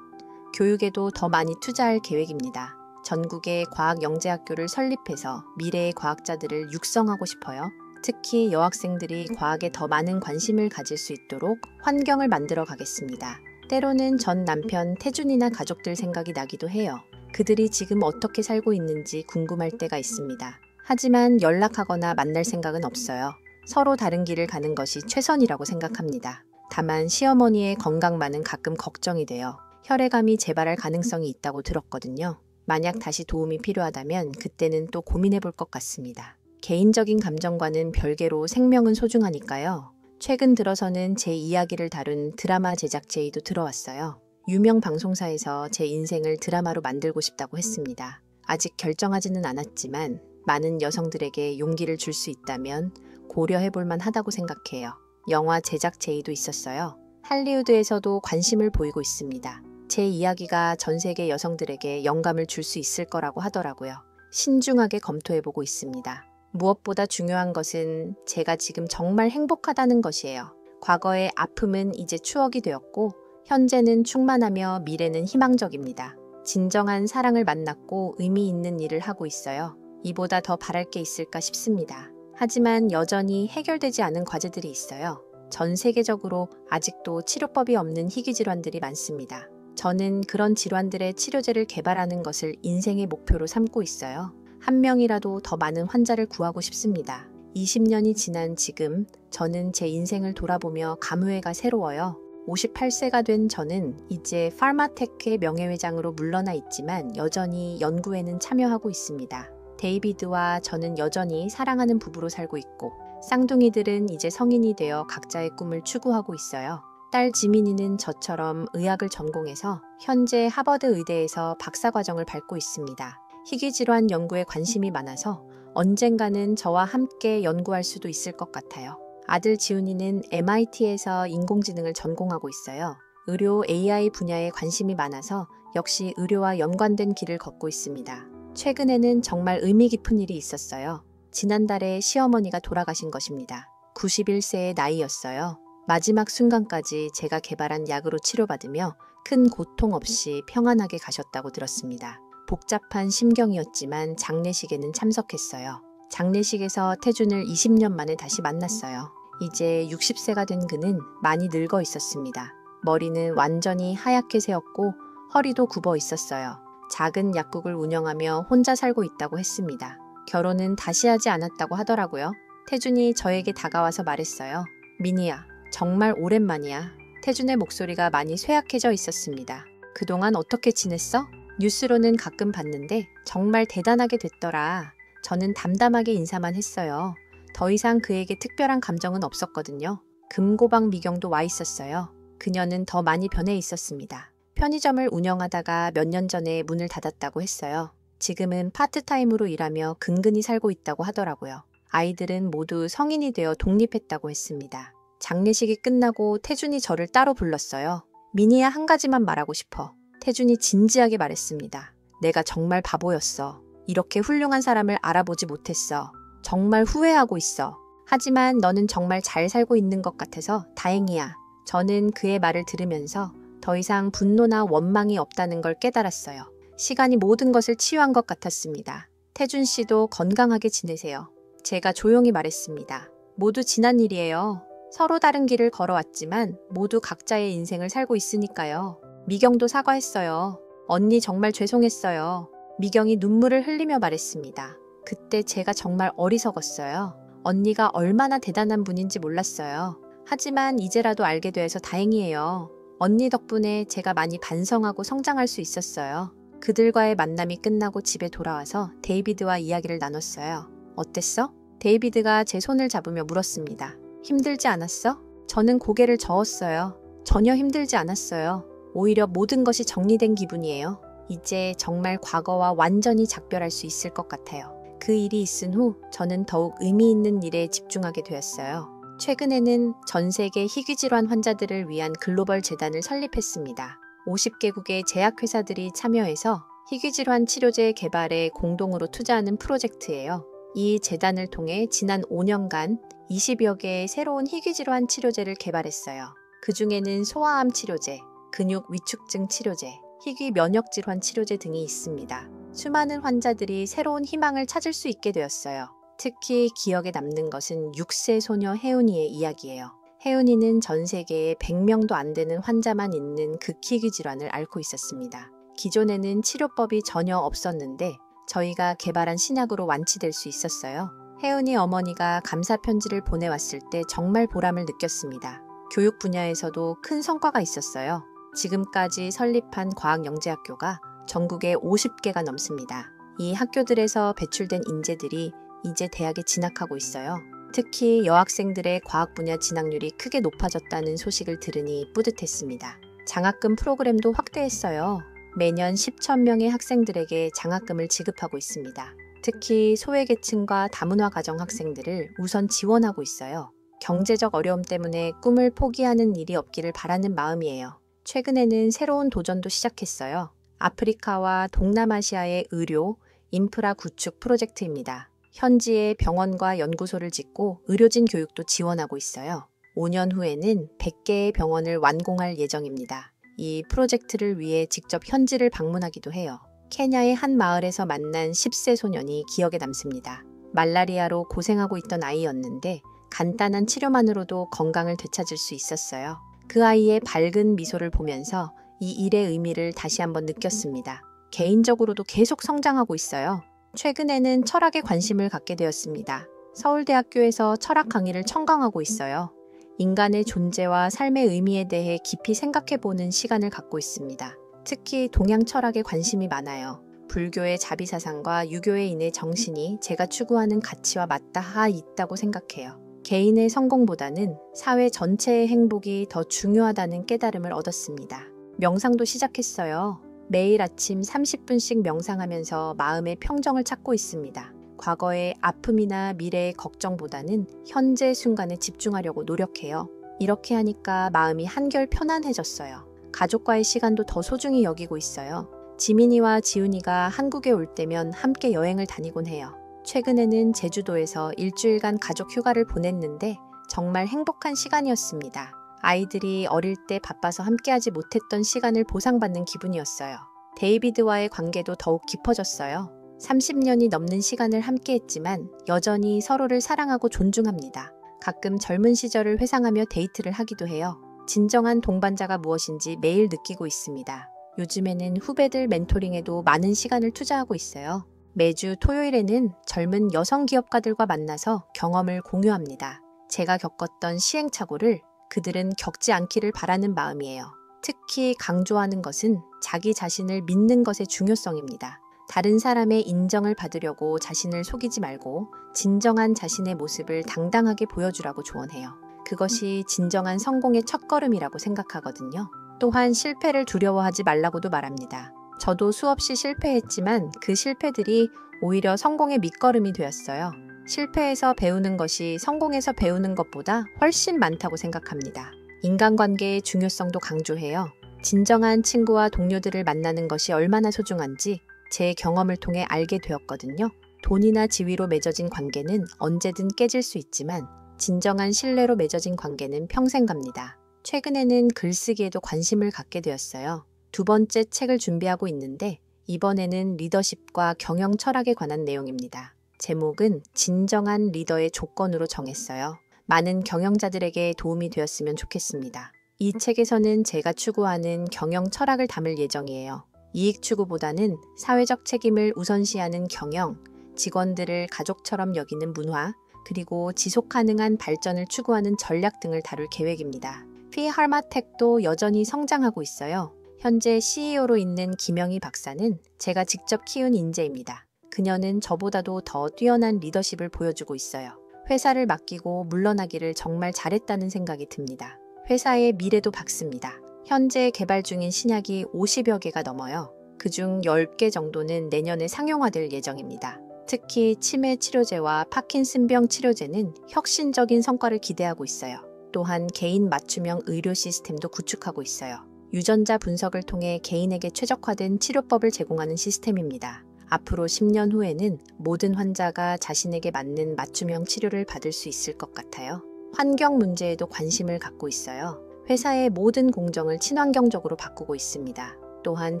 교육에도 더 많이 투자할 계획입니다. 전국에 과학영재학교를 설립해서 미래의 과학자들을 육성하고 싶어요. 특히 여학생들이 과학에 더 많은 관심을 가질 수 있도록 환경을 만들어 가겠습니다. 때로는 전 남편 태준이나 가족들 생각이 나기도 해요. 그들이 지금 어떻게 살고 있는지 궁금할 때가 있습니다. 하지만 연락하거나 만날 생각은 없어요. 서로 다른 길을 가는 것이 최선이라고 생각합니다. 다만 시어머니의 건강만은 가끔 걱정이 돼요. 혈액암이 재발할 가능성이 있다고 들었거든요. 만약 다시 도움이 필요하다면 그때는 또 고민해 볼 것 같습니다. 개인적인 감정과는 별개로 생명은 소중하니까요. 최근 들어서는 제 이야기를 다룬 드라마 제작 제의도 들어왔어요. 유명 방송사에서 제 인생을 드라마로 만들고 싶다고 했습니다. 아직 결정하지는 않았지만 많은 여성들에게 용기를 줄 수 있다면 고려해 볼 만하다고 생각해요. 영화 제작 제의도 있었어요. 할리우드에서도 관심을 보이고 있습니다. 제 이야기가 전 세계 여성들에게 영감을 줄 수 있을 거라고 하더라고요. 신중하게 검토해보고 있습니다. 무엇보다 중요한 것은 제가 지금 정말 행복하다는 것이에요. 과거의 아픔은 이제 추억이 되었고 현재는 충만하며 미래는 희망적입니다. 진정한 사랑을 만났고 의미 있는 일을 하고 있어요. 이보다 더 바랄 게 있을까 싶습니다. 하지만 여전히 해결되지 않은 과제들이 있어요. 전 세계적으로 아직도 치료법이 없는 희귀 질환들이 많습니다. 저는 그런 질환들의 치료제를 개발하는 것을 인생의 목표로 삼고 있어요. 한 명이라도 더 많은 환자를 구하고 싶습니다. 20년이 지난 지금 저는 제 인생을 돌아보며 감회가 새로워요. 58세가 된 저는 이제 파마테크의 명예회장으로 물러나 있지만 여전히 연구에는 참여하고 있습니다. 데이비드와 저는 여전히 사랑하는 부부로 살고 있고 쌍둥이들은 이제 성인이 되어 각자의 꿈을 추구하고 있어요. 딸 지민이는 저처럼 의학을 전공해서 현재 하버드 의대에서 박사과정을 밟고 있습니다. 희귀질환 연구에 관심이 많아서 언젠가는 저와 함께 연구할 수도 있을 것 같아요. 아들 지훈이는 MIT에서 인공지능을 전공하고 있어요. 의료 AI 분야에 관심이 많아서 역시 의료와 연관된 길을 걷고 있습니다. 최근에는 정말 의미 깊은 일이 있었어요. 지난달에 시어머니가 돌아가신 것입니다. 91세의 나이였어요. 마지막 순간까지 제가 개발한 약으로 치료받으며 큰 고통 없이 평안하게 가셨다고 들었습니다. 복잡한 심경이었지만 장례식에는 참석했어요. 장례식에서 태준을 20년 만에 다시 만났어요. 이제 60세가 된 그는 많이 늙어 있었습니다. 머리는 완전히 하얗게 새었고 허리도 굽어 있었어요. 작은 약국을 운영하며 혼자 살고 있다고 했습니다. 결혼은 다시 하지 않았다고 하더라고요. 태준이 저에게 다가와서 말했어요. 미니야, 정말 오랜만이야. 태준의 목소리가 많이 쇠약해져 있었습니다. 그동안 어떻게 지냈어? 뉴스로는 가끔 봤는데 정말 대단하게 됐더라. 저는 담담하게 인사만 했어요. 더 이상 그에게 특별한 감정은 없었거든요. 금고방 미경도 와 있었어요. 그녀는 더 많이 변해 있었습니다. 편의점을 운영하다가 몇 년 전에 문을 닫았다고 했어요. 지금은 파트타임으로 일하며 근근히 살고 있다고 하더라고요. 아이들은 모두 성인이 되어 독립했다고 했습니다. 장례식이 끝나고 태준이 저를 따로 불렀어요. 미니야, 한 가지만 말하고 싶어. 태준이 진지하게 말했습니다. 내가 정말 바보였어. 이렇게 훌륭한 사람을 알아보지 못했어. 정말 후회하고 있어. 하지만 너는 정말 잘 살고 있는 것 같아서 다행이야. 저는 그의 말을 들으면서 더 이상 분노나 원망이 없다는 걸 깨달았어요. 시간이 모든 것을 치유한 것 같았습니다. 태준 씨도 건강하게 지내세요. 제가 조용히 말했습니다. 모두 지난 일이에요. 서로 다른 길을 걸어왔지만 모두 각자의 인생을 살고 있으니까요. 미경도 사과했어요. 언니 정말 죄송했어요. 미경이 눈물을 흘리며 말했습니다. 그때 제가 정말 어리석었어요. 언니가 얼마나 대단한 분인지 몰랐어요. 하지만 이제라도 알게 돼서 다행이에요. 언니 덕분에 제가 많이 반성하고 성장할 수 있었어요. 그들과의 만남이 끝나고 집에 돌아와서 데이비드와 이야기를 나눴어요. 어땠어? 데이비드가 제 손을 잡으며 물었습니다. 힘들지 않았어? 저는 고개를 저었어요. 전혀 힘들지 않았어요. 오히려 모든 것이 정리된 기분이에요. 이제 정말 과거와 완전히 작별할 수 있을 것 같아요. 그 일이 있은 후 저는 더욱 의미 있는 일에 집중하게 되었어요. 최근에는 전 세계 희귀질환 환자들을 위한 글로벌 재단을 설립했습니다. 50개국의 제약회사들이 참여해서 희귀질환 치료제 개발에 공동으로 투자하는 프로젝트예요. 이 재단을 통해 지난 5년간 20여 개의 새로운 희귀질환 치료제를 개발했어요. 그 중에는 소아암 치료제, 근육 위축증 치료제, 희귀 면역질환 치료제 등이 있습니다. 수많은 환자들이 새로운 희망을 찾을 수 있게 되었어요. 특히 기억에 남는 것은 6세 소녀 혜은이의 이야기예요. 혜은이는 전 세계에 100명도 안 되는 환자만 있는 극희귀 질환을 앓고 있었습니다. 기존에는 치료법이 전혀 없었는데 저희가 개발한 신약으로 완치될 수 있었어요. 혜은이 어머니가 감사 편지를 보내왔을 때 정말 보람을 느꼈습니다. 교육 분야에서도 큰 성과가 있었어요. 지금까지 설립한 과학영재학교가 전국에 50개가 넘습니다. 이 학교들에서 배출된 인재들이 이제 대학에 진학하고 있어요. 특히 여학생들의 과학 분야 진학률이 크게 높아졌다는 소식을 들으니 뿌듯했습니다. 장학금 프로그램도 확대했어요. 매년 10,000명의 학생들에게 장학금을 지급하고 있습니다. 특히 소외계층과 다문화 가정 학생들을 우선 지원하고 있어요. 경제적 어려움 때문에 꿈을 포기하는 일이 없기를 바라는 마음이에요. 최근에는 새로운 도전도 시작했어요. 아프리카와 동남아시아의 의료, 인프라 구축 프로젝트입니다. 현지에 병원과 연구소를 짓고 의료진 교육도 지원하고 있어요. 5년 후에는 100개의 병원을 완공할 예정입니다. 이 프로젝트를 위해 직접 현지를 방문하기도 해요. 케냐의 한 마을에서 만난 10세 소년이 기억에 남습니다. 말라리아로 고생하고 있던 아이였는데 간단한 치료만으로도 건강을 되찾을 수 있었어요. 그 아이의 밝은 미소를 보면서 이 일의 의미를 다시 한번 느꼈습니다. 개인적으로도 계속 성장하고 있어요. 최근에는 철학에 관심을 갖게 되었습니다. 서울대학교에서 철학 강의를 청강하고 있어요. 인간의 존재와 삶의 의미에 대해 깊이 생각해보는 시간을 갖고 있습니다. 특히 동양 철학에 관심이 많아요. 불교의 자비사상과 유교의 인의 정신이 제가 추구하는 가치와 맞닿아 있다고 생각해요. 개인의 성공보다는 사회 전체의 행복이 더 중요하다는 깨달음을 얻었습니다. 명상도 시작했어요. 매일 아침 30분씩 명상하면서 마음의 평정을 찾고 있습니다. 과거의 아픔이나 미래의 걱정보다는 현재 순간에 집중하려고 노력해요. 이렇게 하니까 마음이 한결 편안해졌어요. 가족과의 시간도 더 소중히 여기고 있어요. 지민이와 지훈이가 한국에 올 때면 함께 여행을 다니곤 해요. 최근에는 제주도에서 일주일간 가족 휴가를 보냈는데 정말 행복한 시간이었습니다. 아이들이 어릴 때 바빠서 함께하지 못했던 시간을 보상받는 기분이었어요. 데이비드와의 관계도 더욱 깊어졌어요. 30년이 넘는 시간을 함께했지만 여전히 서로를 사랑하고 존중합니다. 가끔 젊은 시절을 회상하며 데이트를 하기도 해요. 진정한 동반자가 무엇인지 매일 느끼고 있습니다. 요즘에는 후배들 멘토링에도 많은 시간을 투자하고 있어요. 매주 토요일에는 젊은 여성 기업가들과 만나서 경험을 공유합니다. 제가 겪었던 시행착오를 그들은 겪지 않기를 바라는 마음이에요. 특히 강조하는 것은 자기 자신을 믿는 것의 중요성입니다. 다른 사람의 인정을 받으려고 자신을 속이지 말고 진정한 자신의 모습을 당당하게 보여주라고 조언해요. 그것이 진정한 성공의 첫걸음이라고 생각하거든요. 또한 실패를 두려워하지 말라고도 말합니다. 저도 수없이 실패했지만 그 실패들이 오히려 성공의 밑거름이 되었어요. 실패에서 배우는 것이 성공에서 배우는 것보다 훨씬 많다고 생각합니다. 인간관계의 중요성도 강조해요. 진정한 친구와 동료들을 만나는 것이 얼마나 소중한지 제 경험을 통해 알게 되었거든요. 돈이나 지위로 맺어진 관계는 언제든 깨질 수 있지만 진정한 신뢰로 맺어진 관계는 평생 갑니다. 최근에는 글쓰기에도 관심을 갖게 되었어요. 2번째 책을 준비하고 있는데 이번에는 리더십과 경영 철학에 관한 내용입니다. 제목은 진정한 리더의 조건으로 정했어요. 많은 경영자들에게 도움이 되었으면 좋겠습니다. 이 책에서는 제가 추구하는 경영 철학을 담을 예정이에요. 이익 추구보다는 사회적 책임을 우선시하는 경영, 직원들을 가족처럼 여기는 문화, 그리고 지속 가능한 발전을 추구하는 전략 등을 다룰 계획입니다. 피하마텍도 여전히 성장하고 있어요. 현재 CEO로 있는 김영희 박사는 제가 직접 키운 인재입니다. 그녀는 저보다도 더 뛰어난 리더십을 보여주고 있어요. 회사를 맡기고 물러나기를 정말 잘했다는 생각이 듭니다. 회사의 미래도 밝습니다. 현재 개발 중인 신약이 50여 개가 넘어요. 그중 10개 정도는 내년에 상용화될 예정입니다. 특히 치매 치료제와 파킨슨병 치료제는 혁신적인 성과를 기대하고 있어요. 또한 개인 맞춤형 의료 시스템도 구축하고 있어요. 유전자 분석을 통해 개인에게 최적화된 치료법을 제공하는 시스템입니다. 앞으로 10년 후에는 모든 환자가 자신에게 맞는 맞춤형 치료를 받을 수 있을 것 같아요. 환경 문제에도 관심을 갖고 있어요. 회사의 모든 공정을 친환경적으로 바꾸고 있습니다. 또한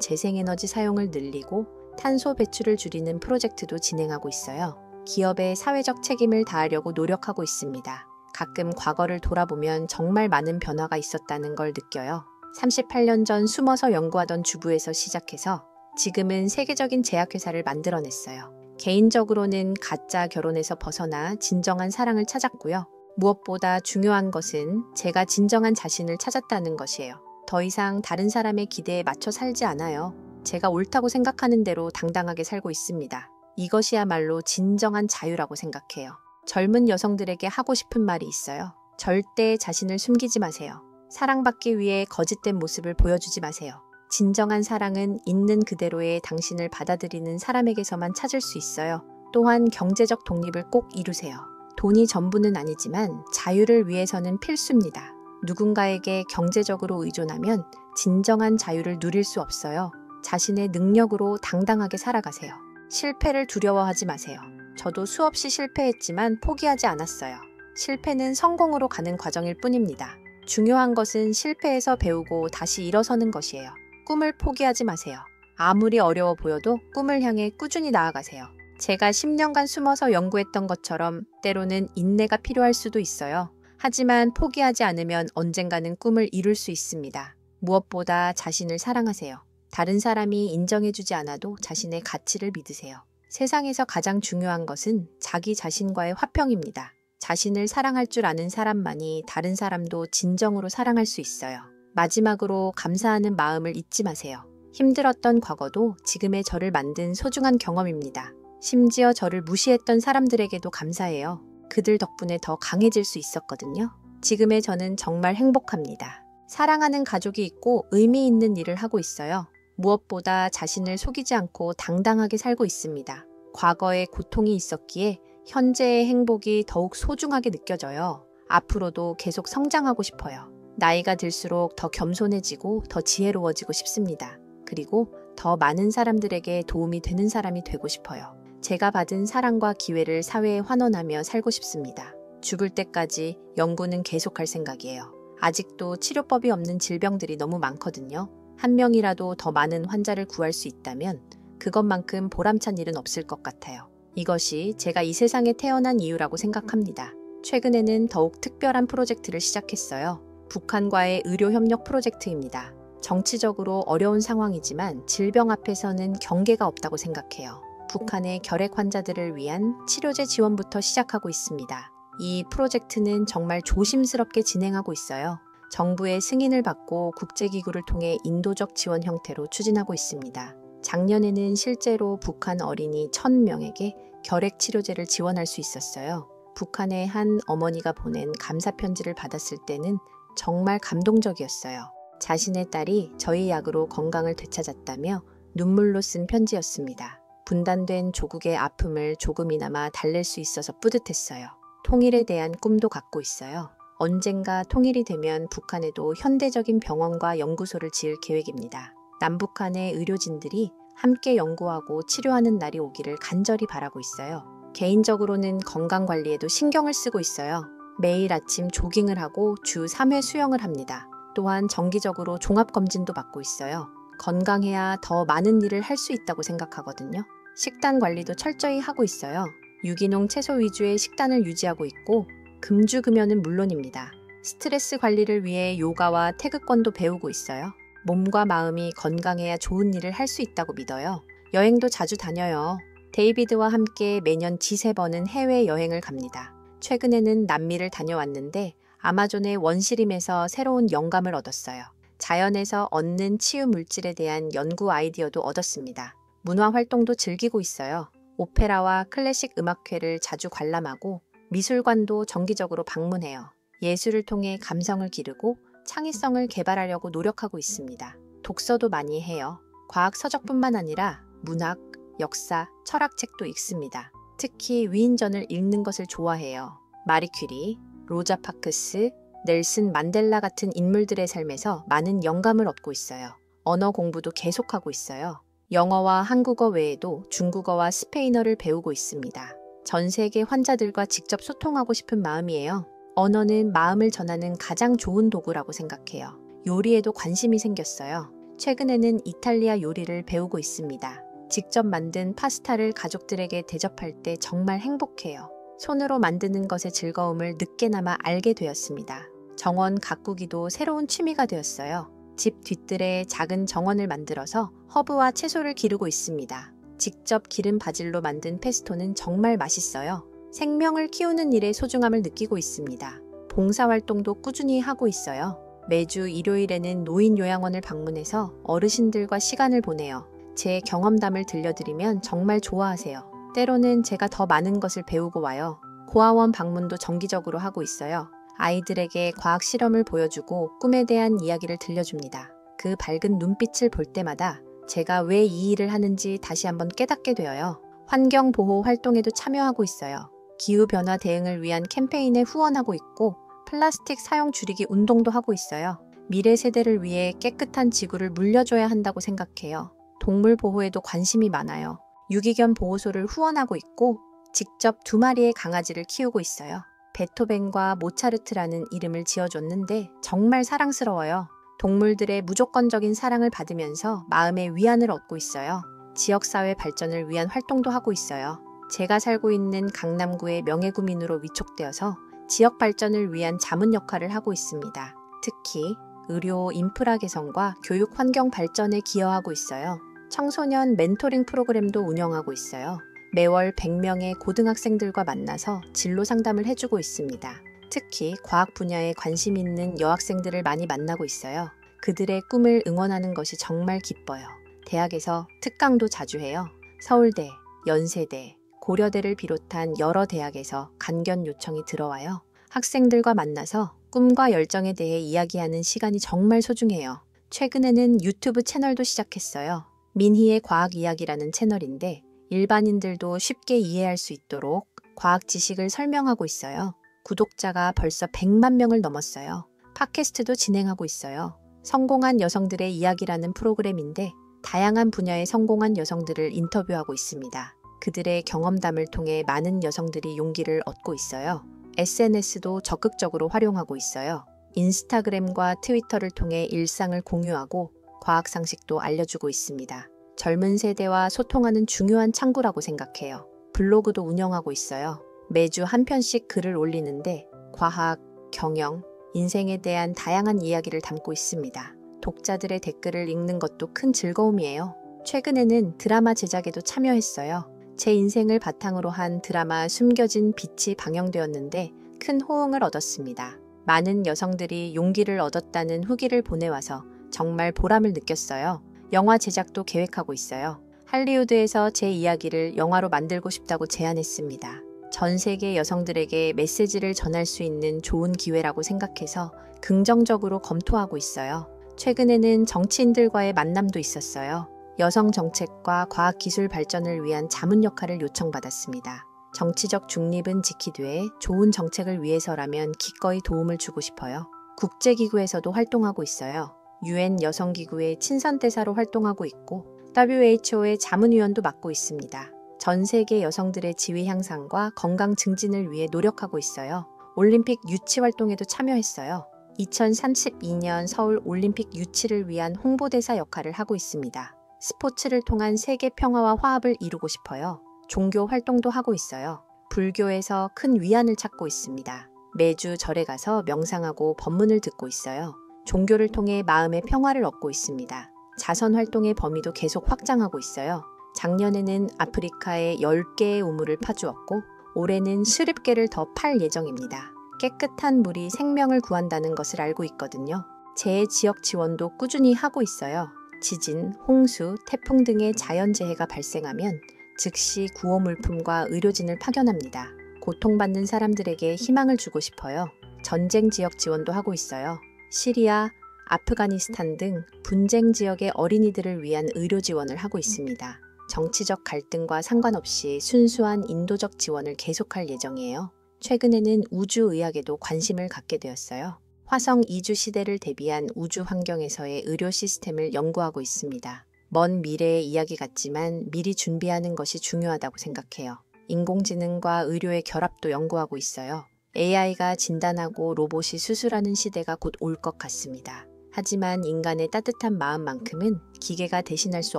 재생에너지 사용을 늘리고 탄소 배출을 줄이는 프로젝트도 진행하고 있어요. 기업의 사회적 책임을 다하려고 노력하고 있습니다. 가끔 과거를 돌아보면 정말 많은 변화가 있었다는 걸 느껴요. 38년 전 숨어서 연구하던 주부에서 시작해서 지금은 세계적인 제약회사를 만들어냈어요. 개인적으로는 가짜 결혼에서 벗어나 진정한 사랑을 찾았고요. 무엇보다 중요한 것은 제가 진정한 자신을 찾았다는 것이에요. 더 이상 다른 사람의 기대에 맞춰 살지 않아요. 제가 옳다고 생각하는 대로 당당하게 살고 있습니다. 이것이야말로 진정한 자유라고 생각해요. 젊은 여성들에게 하고 싶은 말이 있어요. 절대 자신을 숨기지 마세요. 사랑받기 위해 거짓된 모습을 보여주지 마세요. 진정한 사랑은 있는 그대로의 당신을 받아들이는 사람에게서만 찾을 수 있어요. 또한 경제적 독립을 꼭 이루세요. 돈이 전부는 아니지만 자유를 위해서는 필수입니다. 누군가에게 경제적으로 의존하면 진정한 자유를 누릴 수 없어요. 자신의 능력으로 당당하게 살아가세요. 실패를 두려워하지 마세요. 저도 수없이 실패했지만 포기하지 않았어요. 실패는 성공으로 가는 과정일 뿐입니다. 중요한 것은 실패에서 배우고 다시 일어서는 것이에요. 꿈을 포기하지 마세요. 아무리 어려워 보여도 꿈을 향해 꾸준히 나아가세요. 제가 10년간 숨어서 연구했던 것처럼 때로는 인내가 필요할 수도 있어요. 하지만 포기하지 않으면 언젠가는 꿈을 이룰 수 있습니다. 무엇보다 자신을 사랑하세요. 다른 사람이 인정해주지 않아도 자신의 가치를 믿으세요. 세상에서 가장 중요한 것은 자기 자신과의 화평입니다. 자신을 사랑할 줄 아는 사람만이 다른 사람도 진정으로 사랑할 수 있어요. 마지막으로 감사하는 마음을 잊지 마세요. 힘들었던 과거도 지금의 저를 만든 소중한 경험입니다. 심지어 저를 무시했던 사람들에게도 감사해요. 그들 덕분에 더 강해질 수 있었거든요. 지금의 저는 정말 행복합니다. 사랑하는 가족이 있고 의미 있는 일을 하고 있어요. 무엇보다 자신을 속이지 않고 당당하게 살고 있습니다. 과거에 고통이 있었기에 현재의 행복이 더욱 소중하게 느껴져요. 앞으로도 계속 성장하고 싶어요. 나이가 들수록 더 겸손해지고 더 지혜로워지고 싶습니다. 그리고 더 많은 사람들에게 도움이 되는 사람이 되고 싶어요. 제가 받은 사랑과 기회를 사회에 환원하며 살고 싶습니다. 죽을 때까지 연구는 계속할 생각이에요. 아직도 치료법이 없는 질병들이 너무 많거든요. 한 명이라도 더 많은 환자를 구할 수 있다면 그것만큼 보람찬 일은 없을 것 같아요. 이것이 제가 이 세상에 태어난 이유라고 생각합니다. 최근에는 더욱 특별한 프로젝트를 시작했어요. 북한과의 의료협력 프로젝트입니다. 정치적으로 어려운 상황이지만 질병 앞에서는 경계가 없다고 생각해요. 북한의 결핵 환자들을 위한 치료제 지원부터 시작하고 있습니다. 이 프로젝트는 정말 조심스럽게 진행하고 있어요. 정부의 승인을 받고 국제기구를 통해 인도적 지원 형태로 추진하고 있습니다. 작년에는 실제로 북한 어린이 1,000명에게 결핵 치료제를 지원할 수 있었어요. 북한의 한 어머니가 보낸 감사 편지를 받았을 때는 정말 감동적이었어요. 자신의 딸이 저희 약으로 건강을 되찾았다며 눈물로 쓴 편지였습니다. 분단된 조국의 아픔을 조금이나마 달랠 수 있어서 뿌듯했어요. 통일에 대한 꿈도 갖고 있어요. 언젠가 통일이 되면 북한에도 현대적인 병원과 연구소를 지을 계획입니다. 남북한의 의료진들이 함께 연구하고 치료하는 날이 오기를 간절히 바라고 있어요. 개인적으로는 건강관리에도 신경을 쓰고 있어요. 매일 아침 조깅을 하고 주 3회 수영을 합니다. 또한 정기적으로 종합검진도 받고 있어요. 건강해야 더 많은 일을 할 수 있다고 생각하거든요. 식단 관리도 철저히 하고 있어요. 유기농 채소 위주의 식단을 유지하고 있고 금주금연은 물론입니다. 스트레스 관리를 위해 요가와 태극권도 배우고 있어요. 몸과 마음이 건강해야 좋은 일을 할 수 있다고 믿어요. 여행도 자주 다녀요. 데이비드와 함께 매년 지세 번은 해외여행을 갑니다. 최근에는 남미를 다녀왔는데 아마존의 원시림에서 새로운 영감을 얻었어요. 자연에서 얻는 치유 물질에 대한 연구 아이디어도 얻었습니다. 문화 활동도 즐기고 있어요. 오페라와 클래식 음악회를 자주 관람하고 미술관도 정기적으로 방문해요. 예술을 통해 감성을 기르고 창의성을 개발하려고 노력하고 있습니다. 독서도 많이 해요. 과학 서적뿐만 아니라 문학, 역사, 철학책도 읽습니다. 특히 위인전을 읽는 것을 좋아해요. 마리 퀴리, 로자 파크스, 넬슨 만델라 같은 인물들의 삶에서 많은 영감을 얻고 있어요. 언어 공부도 계속하고 있어요. 영어와 한국어 외에도 중국어와 스페인어를 배우고 있습니다. 전 세계 환자들과 직접 소통하고 싶은 마음이에요. 언어는 마음을 전하는 가장 좋은 도구라고 생각해요. 요리에도 관심이 생겼어요. 최근에는 이탈리아 요리를 배우고 있습니다. 직접 만든 파스타를 가족들에게 대접할 때 정말 행복해요. 손으로 만드는 것의 즐거움을 늦게나마 알게 되었습니다. 정원 가꾸기도 새로운 취미가 되었어요. 집 뒤뜰에 작은 정원을 만들어서 허브와 채소를 기르고 있습니다. 직접 기른 바질로 만든 페스토는 정말 맛있어요. 생명을 키우는 일의 소중함을 느끼고 있습니다. 봉사활동도 꾸준히 하고 있어요. 매주 일요일에는 노인요양원을 방문해서 어르신들과 시간을 보내요. 제 경험담을 들려드리면 정말 좋아하세요. 때로는 제가 더 많은 것을 배우고 와요. 고아원 방문도 정기적으로 하고 있어요. 아이들에게 과학 실험을 보여주고 꿈에 대한 이야기를 들려줍니다. 그 밝은 눈빛을 볼 때마다 제가 왜 이 일을 하는지 다시 한번 깨닫게 되어요. 환경보호 활동에도 참여하고 있어요. 기후변화 대응을 위한 캠페인에 후원하고 있고 플라스틱 사용 줄이기 운동도 하고 있어요. 미래 세대를 위해 깨끗한 지구를 물려줘야 한다고 생각해요. 동물 보호에도 관심이 많아요. 유기견 보호소를 후원하고 있고 직접 2마리의 강아지를 키우고 있어요. 베토벤과 모차르트라는 이름을 지어줬는데 정말 사랑스러워요. 동물들의 무조건적인 사랑을 받으면서 마음의 위안을 얻고 있어요. 지역사회 발전을 위한 활동도 하고 있어요. 제가 살고 있는 강남구의 명예구민으로 위촉되어서 지역 발전을 위한 자문 역할을 하고 있습니다. 특히 의료 인프라 개선과 교육 환경 발전에 기여하고 있어요. 청소년 멘토링 프로그램도 운영하고 있어요. 매월 100명의 고등학생들과 만나서 진로 상담을 해주고 있습니다. 특히 과학 분야에 관심 있는 여학생들을 많이 만나고 있어요. 그들의 꿈을 응원하는 것이 정말 기뻐요. 대학에서 특강도 자주 해요. 서울대, 연세대, 고려대를 비롯한 여러 대학에서 간견 요청이 들어와요. 학생들과 만나서 꿈과 열정에 대해 이야기하는 시간이 정말 소중해요. 최근에는 유튜브 채널도 시작했어요. 민희의 과학 이야기라는 채널인데 일반인들도 쉽게 이해할 수 있도록 과학 지식을 설명하고 있어요. 구독자가 벌써 100만 명을 넘었어요. 팟캐스트도 진행하고 있어요. 성공한 여성들의 이야기라는 프로그램인데 다양한 분야의 성공한 여성들을 인터뷰하고 있습니다. 그들의 경험담을 통해 많은 여성들이 용기를 얻고 있어요. SNS도 적극적으로 활용하고 있어요. 인스타그램과 트위터를 통해 일상을 공유하고 과학 상식도 알려주고 있습니다. 젊은 세대와 소통하는 중요한 창구라고 생각해요. 블로그도 운영하고 있어요. 매주 한 편씩 글을 올리는데 과학, 경영, 인생에 대한 다양한 이야기를 담고 있습니다. 독자들의 댓글을 읽는 것도 큰 즐거움이에요. 최근에는 드라마 제작에도 참여했어요. 제 인생을 바탕으로 한 드라마 숨겨진 빛이 방영되었는데 큰 호응을 얻었습니다. 많은 여성들이 용기를 얻었다는 후기를 보내와서 정말 보람을 느꼈어요. 영화 제작도 계획하고 있어요. 할리우드에서 제 이야기를 영화로 만들고 싶다고 제안했습니다. 전 세계 여성들에게 메시지를 전할 수 있는 좋은 기회라고 생각해서 긍정적으로 검토하고 있어요. 최근에는 정치인들과의 만남도 있었어요. 여성 정책과 과학기술 발전을 위한 자문 역할을 요청받았습니다. 정치적 중립은 지키되 좋은 정책을 위해서라면 기꺼이 도움을 주고 싶어요. 국제기구에서도 활동하고 있어요. UN 여성기구의 친선대사로 활동하고 있고 WHO의 자문위원도 맡고 있습니다. 전 세계 여성들의 지위 향상과 건강 증진을 위해 노력하고 있어요. 올림픽 유치 활동에도 참여했어요. 2032년 서울 올림픽 유치를 위한 홍보대사 역할을 하고 있습니다. 스포츠를 통한 세계 평화와 화합을 이루고 싶어요. 종교 활동도 하고 있어요. 불교에서 큰 위안을 찾고 있습니다. 매주 절에 가서 명상하고 법문을 듣고 있어요. 종교를 통해 마음의 평화를 얻고 있습니다. 자선 활동의 범위도 계속 확장하고 있어요. 작년에는 아프리카에 10개의 우물을 파주었고 올해는 수십 개를 더 팔 예정입니다. 깨끗한 물이 생명을 구한다는 것을 알고 있거든요. 재해 지역 지원도 꾸준히 하고 있어요. 지진, 홍수, 태풍 등의 자연재해가 발생하면 즉시 구호 물품과 의료진을 파견합니다. 고통받는 사람들에게 희망을 주고 싶어요. 전쟁 지역 지원도 하고 있어요. 시리아, 아프가니스탄 등 분쟁 지역의 어린이들을 위한 의료 지원을 하고 있습니다. 정치적 갈등과 상관없이 순수한 인도적 지원을 계속할 예정이에요. 최근에는 우주의학에도 관심을 갖게 되었어요. 화성 이주 시대를 대비한 우주 환경에서의 의료 시스템을 연구하고 있습니다. 먼 미래의 이야기 같지만 미리 준비하는 것이 중요하다고 생각해요. 인공지능과 의료의 결합도 연구하고 있어요. AI가 진단하고 로봇이 수술하는 시대가 곧 올 것 같습니다. 하지만 인간의 따뜻한 마음만큼은 기계가 대신할 수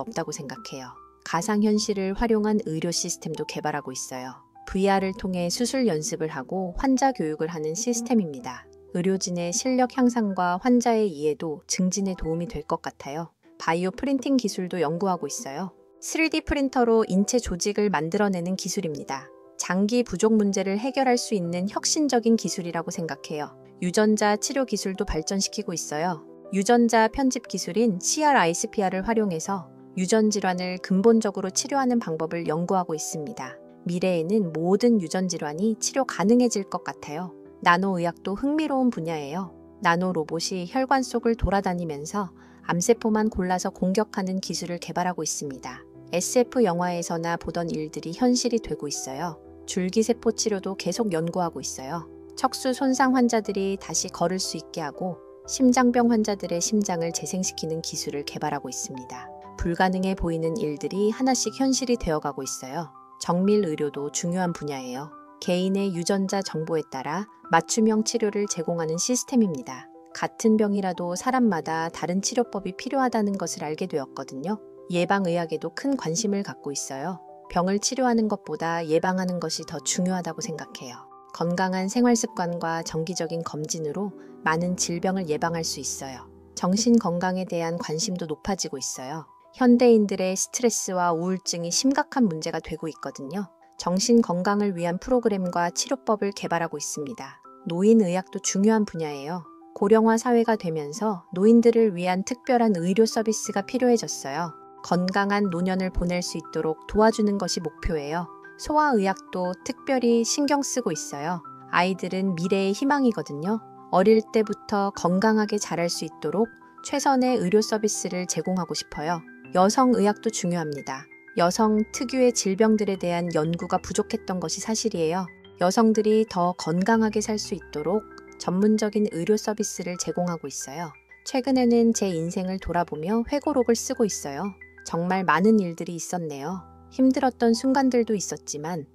없다고 생각해요. 가상현실을 활용한 의료 시스템도 개발하고 있어요. VR을 통해 수술 연습을 하고 환자 교육을 하는 시스템입니다. 의료진의 실력 향상과 환자의 이해도 증진에 도움이 될 것 같아요. 바이오 프린팅 기술도 연구하고 있어요. 3D 프린터로 인체 조직을 만들어내는 기술입니다. 장기 부족 문제를 해결할 수 있는 혁신적인 기술이라고 생각해요. 유전자 치료 기술도 발전시키고 있어요. 유전자 편집 기술인 CRISPR을 활용해서 유전 질환을 근본적으로 치료하는 방법을 연구하고 있습니다. 미래에는 모든 유전 질환이 치료 가능해질 것 같아요. 나노의학도 흥미로운 분야예요. 나노 로봇이 혈관 속을 돌아다니면서 암세포만 골라서 공격하는 기술을 개발하고 있습니다. SF 영화에서나 보던 일들이 현실이 되고 있어요. 줄기세포 치료도 계속 연구하고 있어요. 척수 손상 환자들이 다시 걸을 수 있게 하고 심장병 환자들의 심장을 재생시키는 기술을 개발하고 있습니다. 불가능해 보이는 일들이 하나씩 현실이 되어가고 있어요. 정밀 의료도 중요한 분야예요. 개인의 유전자 정보에 따라 맞춤형 치료를 제공하는 시스템입니다. 같은 병이라도 사람마다 다른 치료법이 필요하다는 것을 알게 되었거든요. 예방의학에도 큰 관심을 갖고 있어요. 병을 치료하는 것보다 예방하는 것이 더 중요하다고 생각해요. 건강한 생활습관과 정기적인 검진으로 많은 질병을 예방할 수 있어요. 정신 건강에 대한 관심도 높아지고 있어요. 현대인들의 스트레스와 우울증이 심각한 문제가 되고 있거든요. 정신 건강을 위한 프로그램과 치료법을 개발하고 있습니다. 노인의학도 중요한 분야예요. 고령화 사회가 되면서 노인들을 위한 특별한 의료 서비스가 필요해졌어요. 건강한 노년을 보낼 수 있도록 도와주는 것이 목표예요. 소아의학도 특별히 신경 쓰고 있어요. 아이들은 미래의 희망이거든요. 어릴 때부터 건강하게 자랄 수 있도록 최선의 의료 서비스를 제공하고 싶어요. 여성의학도 중요합니다. 여성 특유의 질병들에 대한 연구가 부족했던 것이 사실이에요. 여성들이 더 건강하게 살 수 있도록 전문적인 의료 서비스를 제공하고 있어요. 최근에는 제 인생을 돌아보며 회고록을 쓰고 있어요. 정말 많은 일들이 있었네요. 힘들었던 순간들도 있었지만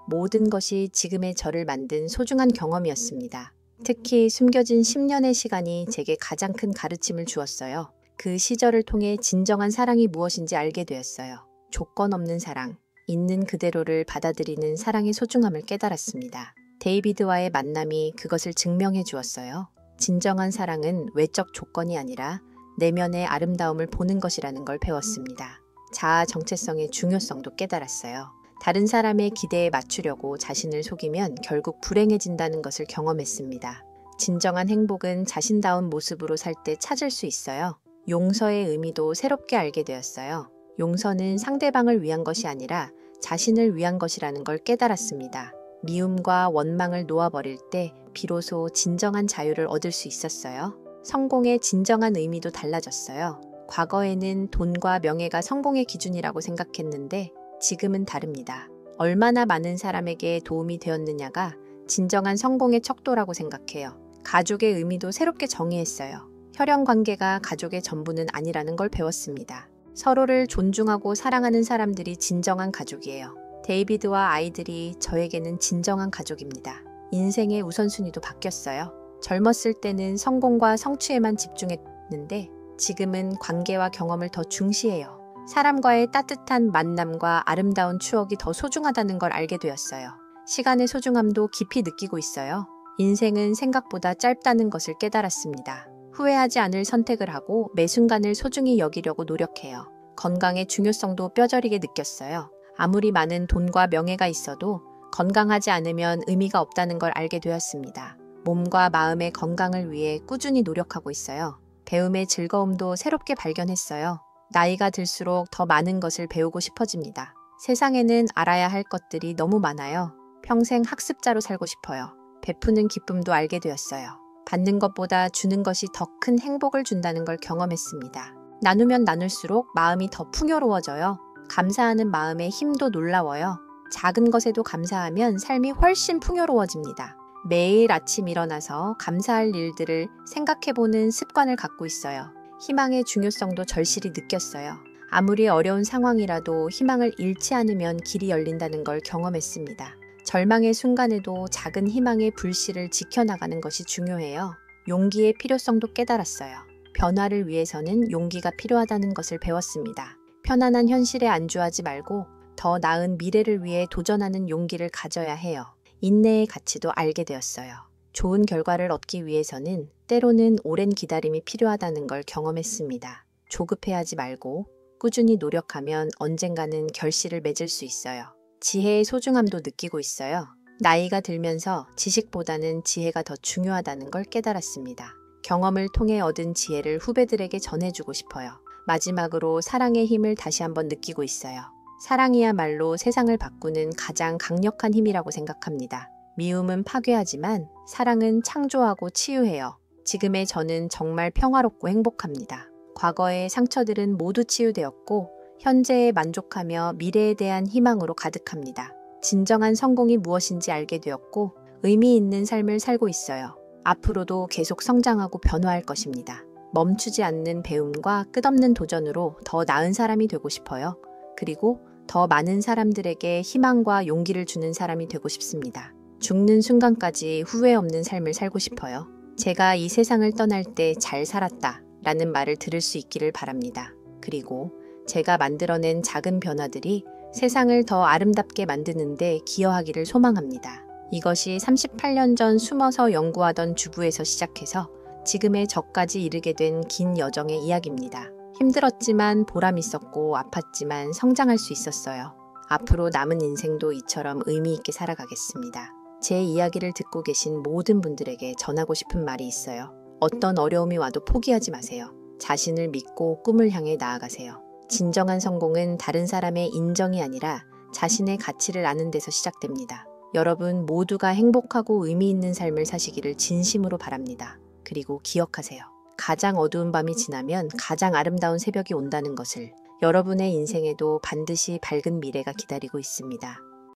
모든 것이 지금의 저를 만든 소중한 경험이었습니다. 특히 숨겨진 10년의 시간이 제게 가장 큰 가르침을 주었어요. 그 시절을 통해 진정한 사랑이 무엇인지 알게 되었어요. 조건 없는 사랑, 있는 그대로를 받아들이는 사랑의 소중함을 깨달았습니다. 데이비드와의 만남이 그것을 증명해 주었어요. 진정한 사랑은 외적 조건이 아니라 내면의 아름다움을 보는 것이라는 걸 배웠습니다. 자아 정체성의 중요성도 깨달았어요. 다른 사람의 기대에 맞추려고 자신을 속이면 결국 불행해진다는 것을 경험했습니다. 진정한 행복은 자신다운 모습으로 살 때 찾을 수 있어요. 용서의 의미도 새롭게 알게 되었어요. 용서는 상대방을 위한 것이 아니라 자신을 위한 것이라는 걸 깨달았습니다. 미움과 원망을 놓아버릴 때 비로소 진정한 자유를 얻을 수 있었어요. 성공의 진정한 의미도 달라졌어요. 과거에는 돈과 명예가 성공의 기준이라고 생각했는데 지금은 다릅니다. 얼마나 많은 사람에게 도움이 되었느냐가 진정한 성공의 척도라고 생각해요. 가족의 의미도 새롭게 정의했어요. 혈연 관계가 가족의 전부는 아니라는 걸 배웠습니다. 서로를 존중하고 사랑하는 사람들이 진정한 가족이에요. 데이비드와 아이들이 저에게는 진정한 가족입니다. 인생의 우선순위도 바뀌었어요. 젊었을 때는 성공과 성취에만 집중했는데 지금은 관계와 경험을 더 중시해요. 사람과의 따뜻한 만남과 아름다운 추억이 더 소중하다는 걸 알게 되었어요. 시간의 소중함도 깊이 느끼고 있어요. 인생은 생각보다 짧다는 것을 깨달았습니다. 후회하지 않을 선택을 하고 매 순간을 소중히 여기려고 노력해요. 건강의 중요성도 뼈저리게 느꼈어요. 아무리 많은 돈과 명예가 있어도 건강하지 않으면 의미가 없다는 걸 알게 되었습니다. 몸과 마음의 건강을 위해 꾸준히 노력하고 있어요. 배움의 즐거움도 새롭게 발견했어요. 나이가 들수록 더 많은 것을 배우고 싶어집니다. 세상에는 알아야 할 것들이 너무 많아요. 평생 학습자로 살고 싶어요. 베푸는 기쁨도 알게 되었어요. 받는 것보다 주는 것이 더 큰 행복을 준다는 걸 경험했습니다. 나누면 나눌수록 마음이 더 풍요로워져요. 감사하는 마음의 힘도 놀라워요. 작은 것에도 감사하면 삶이 훨씬 풍요로워집니다. 매일 아침 일어나서 감사할 일들을 생각해보는 습관을 갖고 있어요. 희망의 중요성도 절실히 느꼈어요. 아무리 어려운 상황이라도 희망을 잃지 않으면 길이 열린다는 걸 경험했습니다. 절망의 순간에도 작은 희망의 불씨를 지켜나가는 것이 중요해요. 용기의 필요성도 깨달았어요. 변화를 위해서는 용기가 필요하다는 것을 배웠습니다. 편안한 현실에 안주하지 말고 더 나은 미래를 위해 도전하는 용기를 가져야 해요. 인내의 가치도 알게 되었어요. 좋은 결과를 얻기 위해서는 때로는 오랜 기다림이 필요하다는 걸 경험했습니다. 조급해하지 말고 꾸준히 노력하면 언젠가는 결실을 맺을 수 있어요. 지혜의 소중함도 느끼고 있어요. 나이가 들면서 지식보다는 지혜가 더 중요하다는 걸 깨달았습니다. 경험을 통해 얻은 지혜를 후배들에게 전해주고 싶어요. 마지막으로 사랑의 힘을 다시 한번 느끼고 있어요. 사랑이야말로 세상을 바꾸는 가장 강력한 힘이라고 생각합니다. 미움은 파괴하지만 사랑은 창조하고 치유해요. 지금의 저는 정말 평화롭고 행복합니다. 과거의 상처들은 모두 치유되었고 현재에 만족하며 미래에 대한 희망으로 가득합니다. 진정한 성공이 무엇인지 알게 되었고 의미 있는 삶을 살고 있어요. 앞으로도 계속 성장하고 변화할 것입니다. 멈추지 않는 배움과 끝없는 도전으로 더 나은 사람이 되고 싶어요. 그리고 더 많은 사람들에게 희망과 용기를 주는 사람이 되고 싶습니다. 죽는 순간까지 후회 없는 삶을 살고 싶어요. 제가 이 세상을 떠날 때 잘 살았다 라는 말을 들을 수 있기를 바랍니다. 그리고 제가 만들어낸 작은 변화들이 세상을 더 아름답게 만드는 데 기여하기를 소망합니다. 이것이 38년 전 숨어서 연구하던 주부에서 시작해서 지금의 저까지 이르게 된 긴 여정의 이야기입니다. 힘들었지만 보람 있었고 아팠지만 성장할 수 있었어요. 앞으로 남은 인생도 이처럼 의미 있게 살아가겠습니다. 제 이야기를 듣고 계신 모든 분들에게 전하고 싶은 말이 있어요. 어떤 어려움이 와도 포기하지 마세요. 자신을 믿고 꿈을 향해 나아가세요. 진정한 성공은 다른 사람의 인정이 아니라 자신의 가치를 아는 데서 시작됩니다. 여러분 모두가 행복하고 의미 있는 삶을 사시기를 진심으로 바랍니다. 그리고 기억하세요. 가장 어두운 밤이 지나면 가장 아름다운 새벽이 온다는 것을. 여러분의 인생에도 반드시 밝은 미래가 기다리고 있습니다.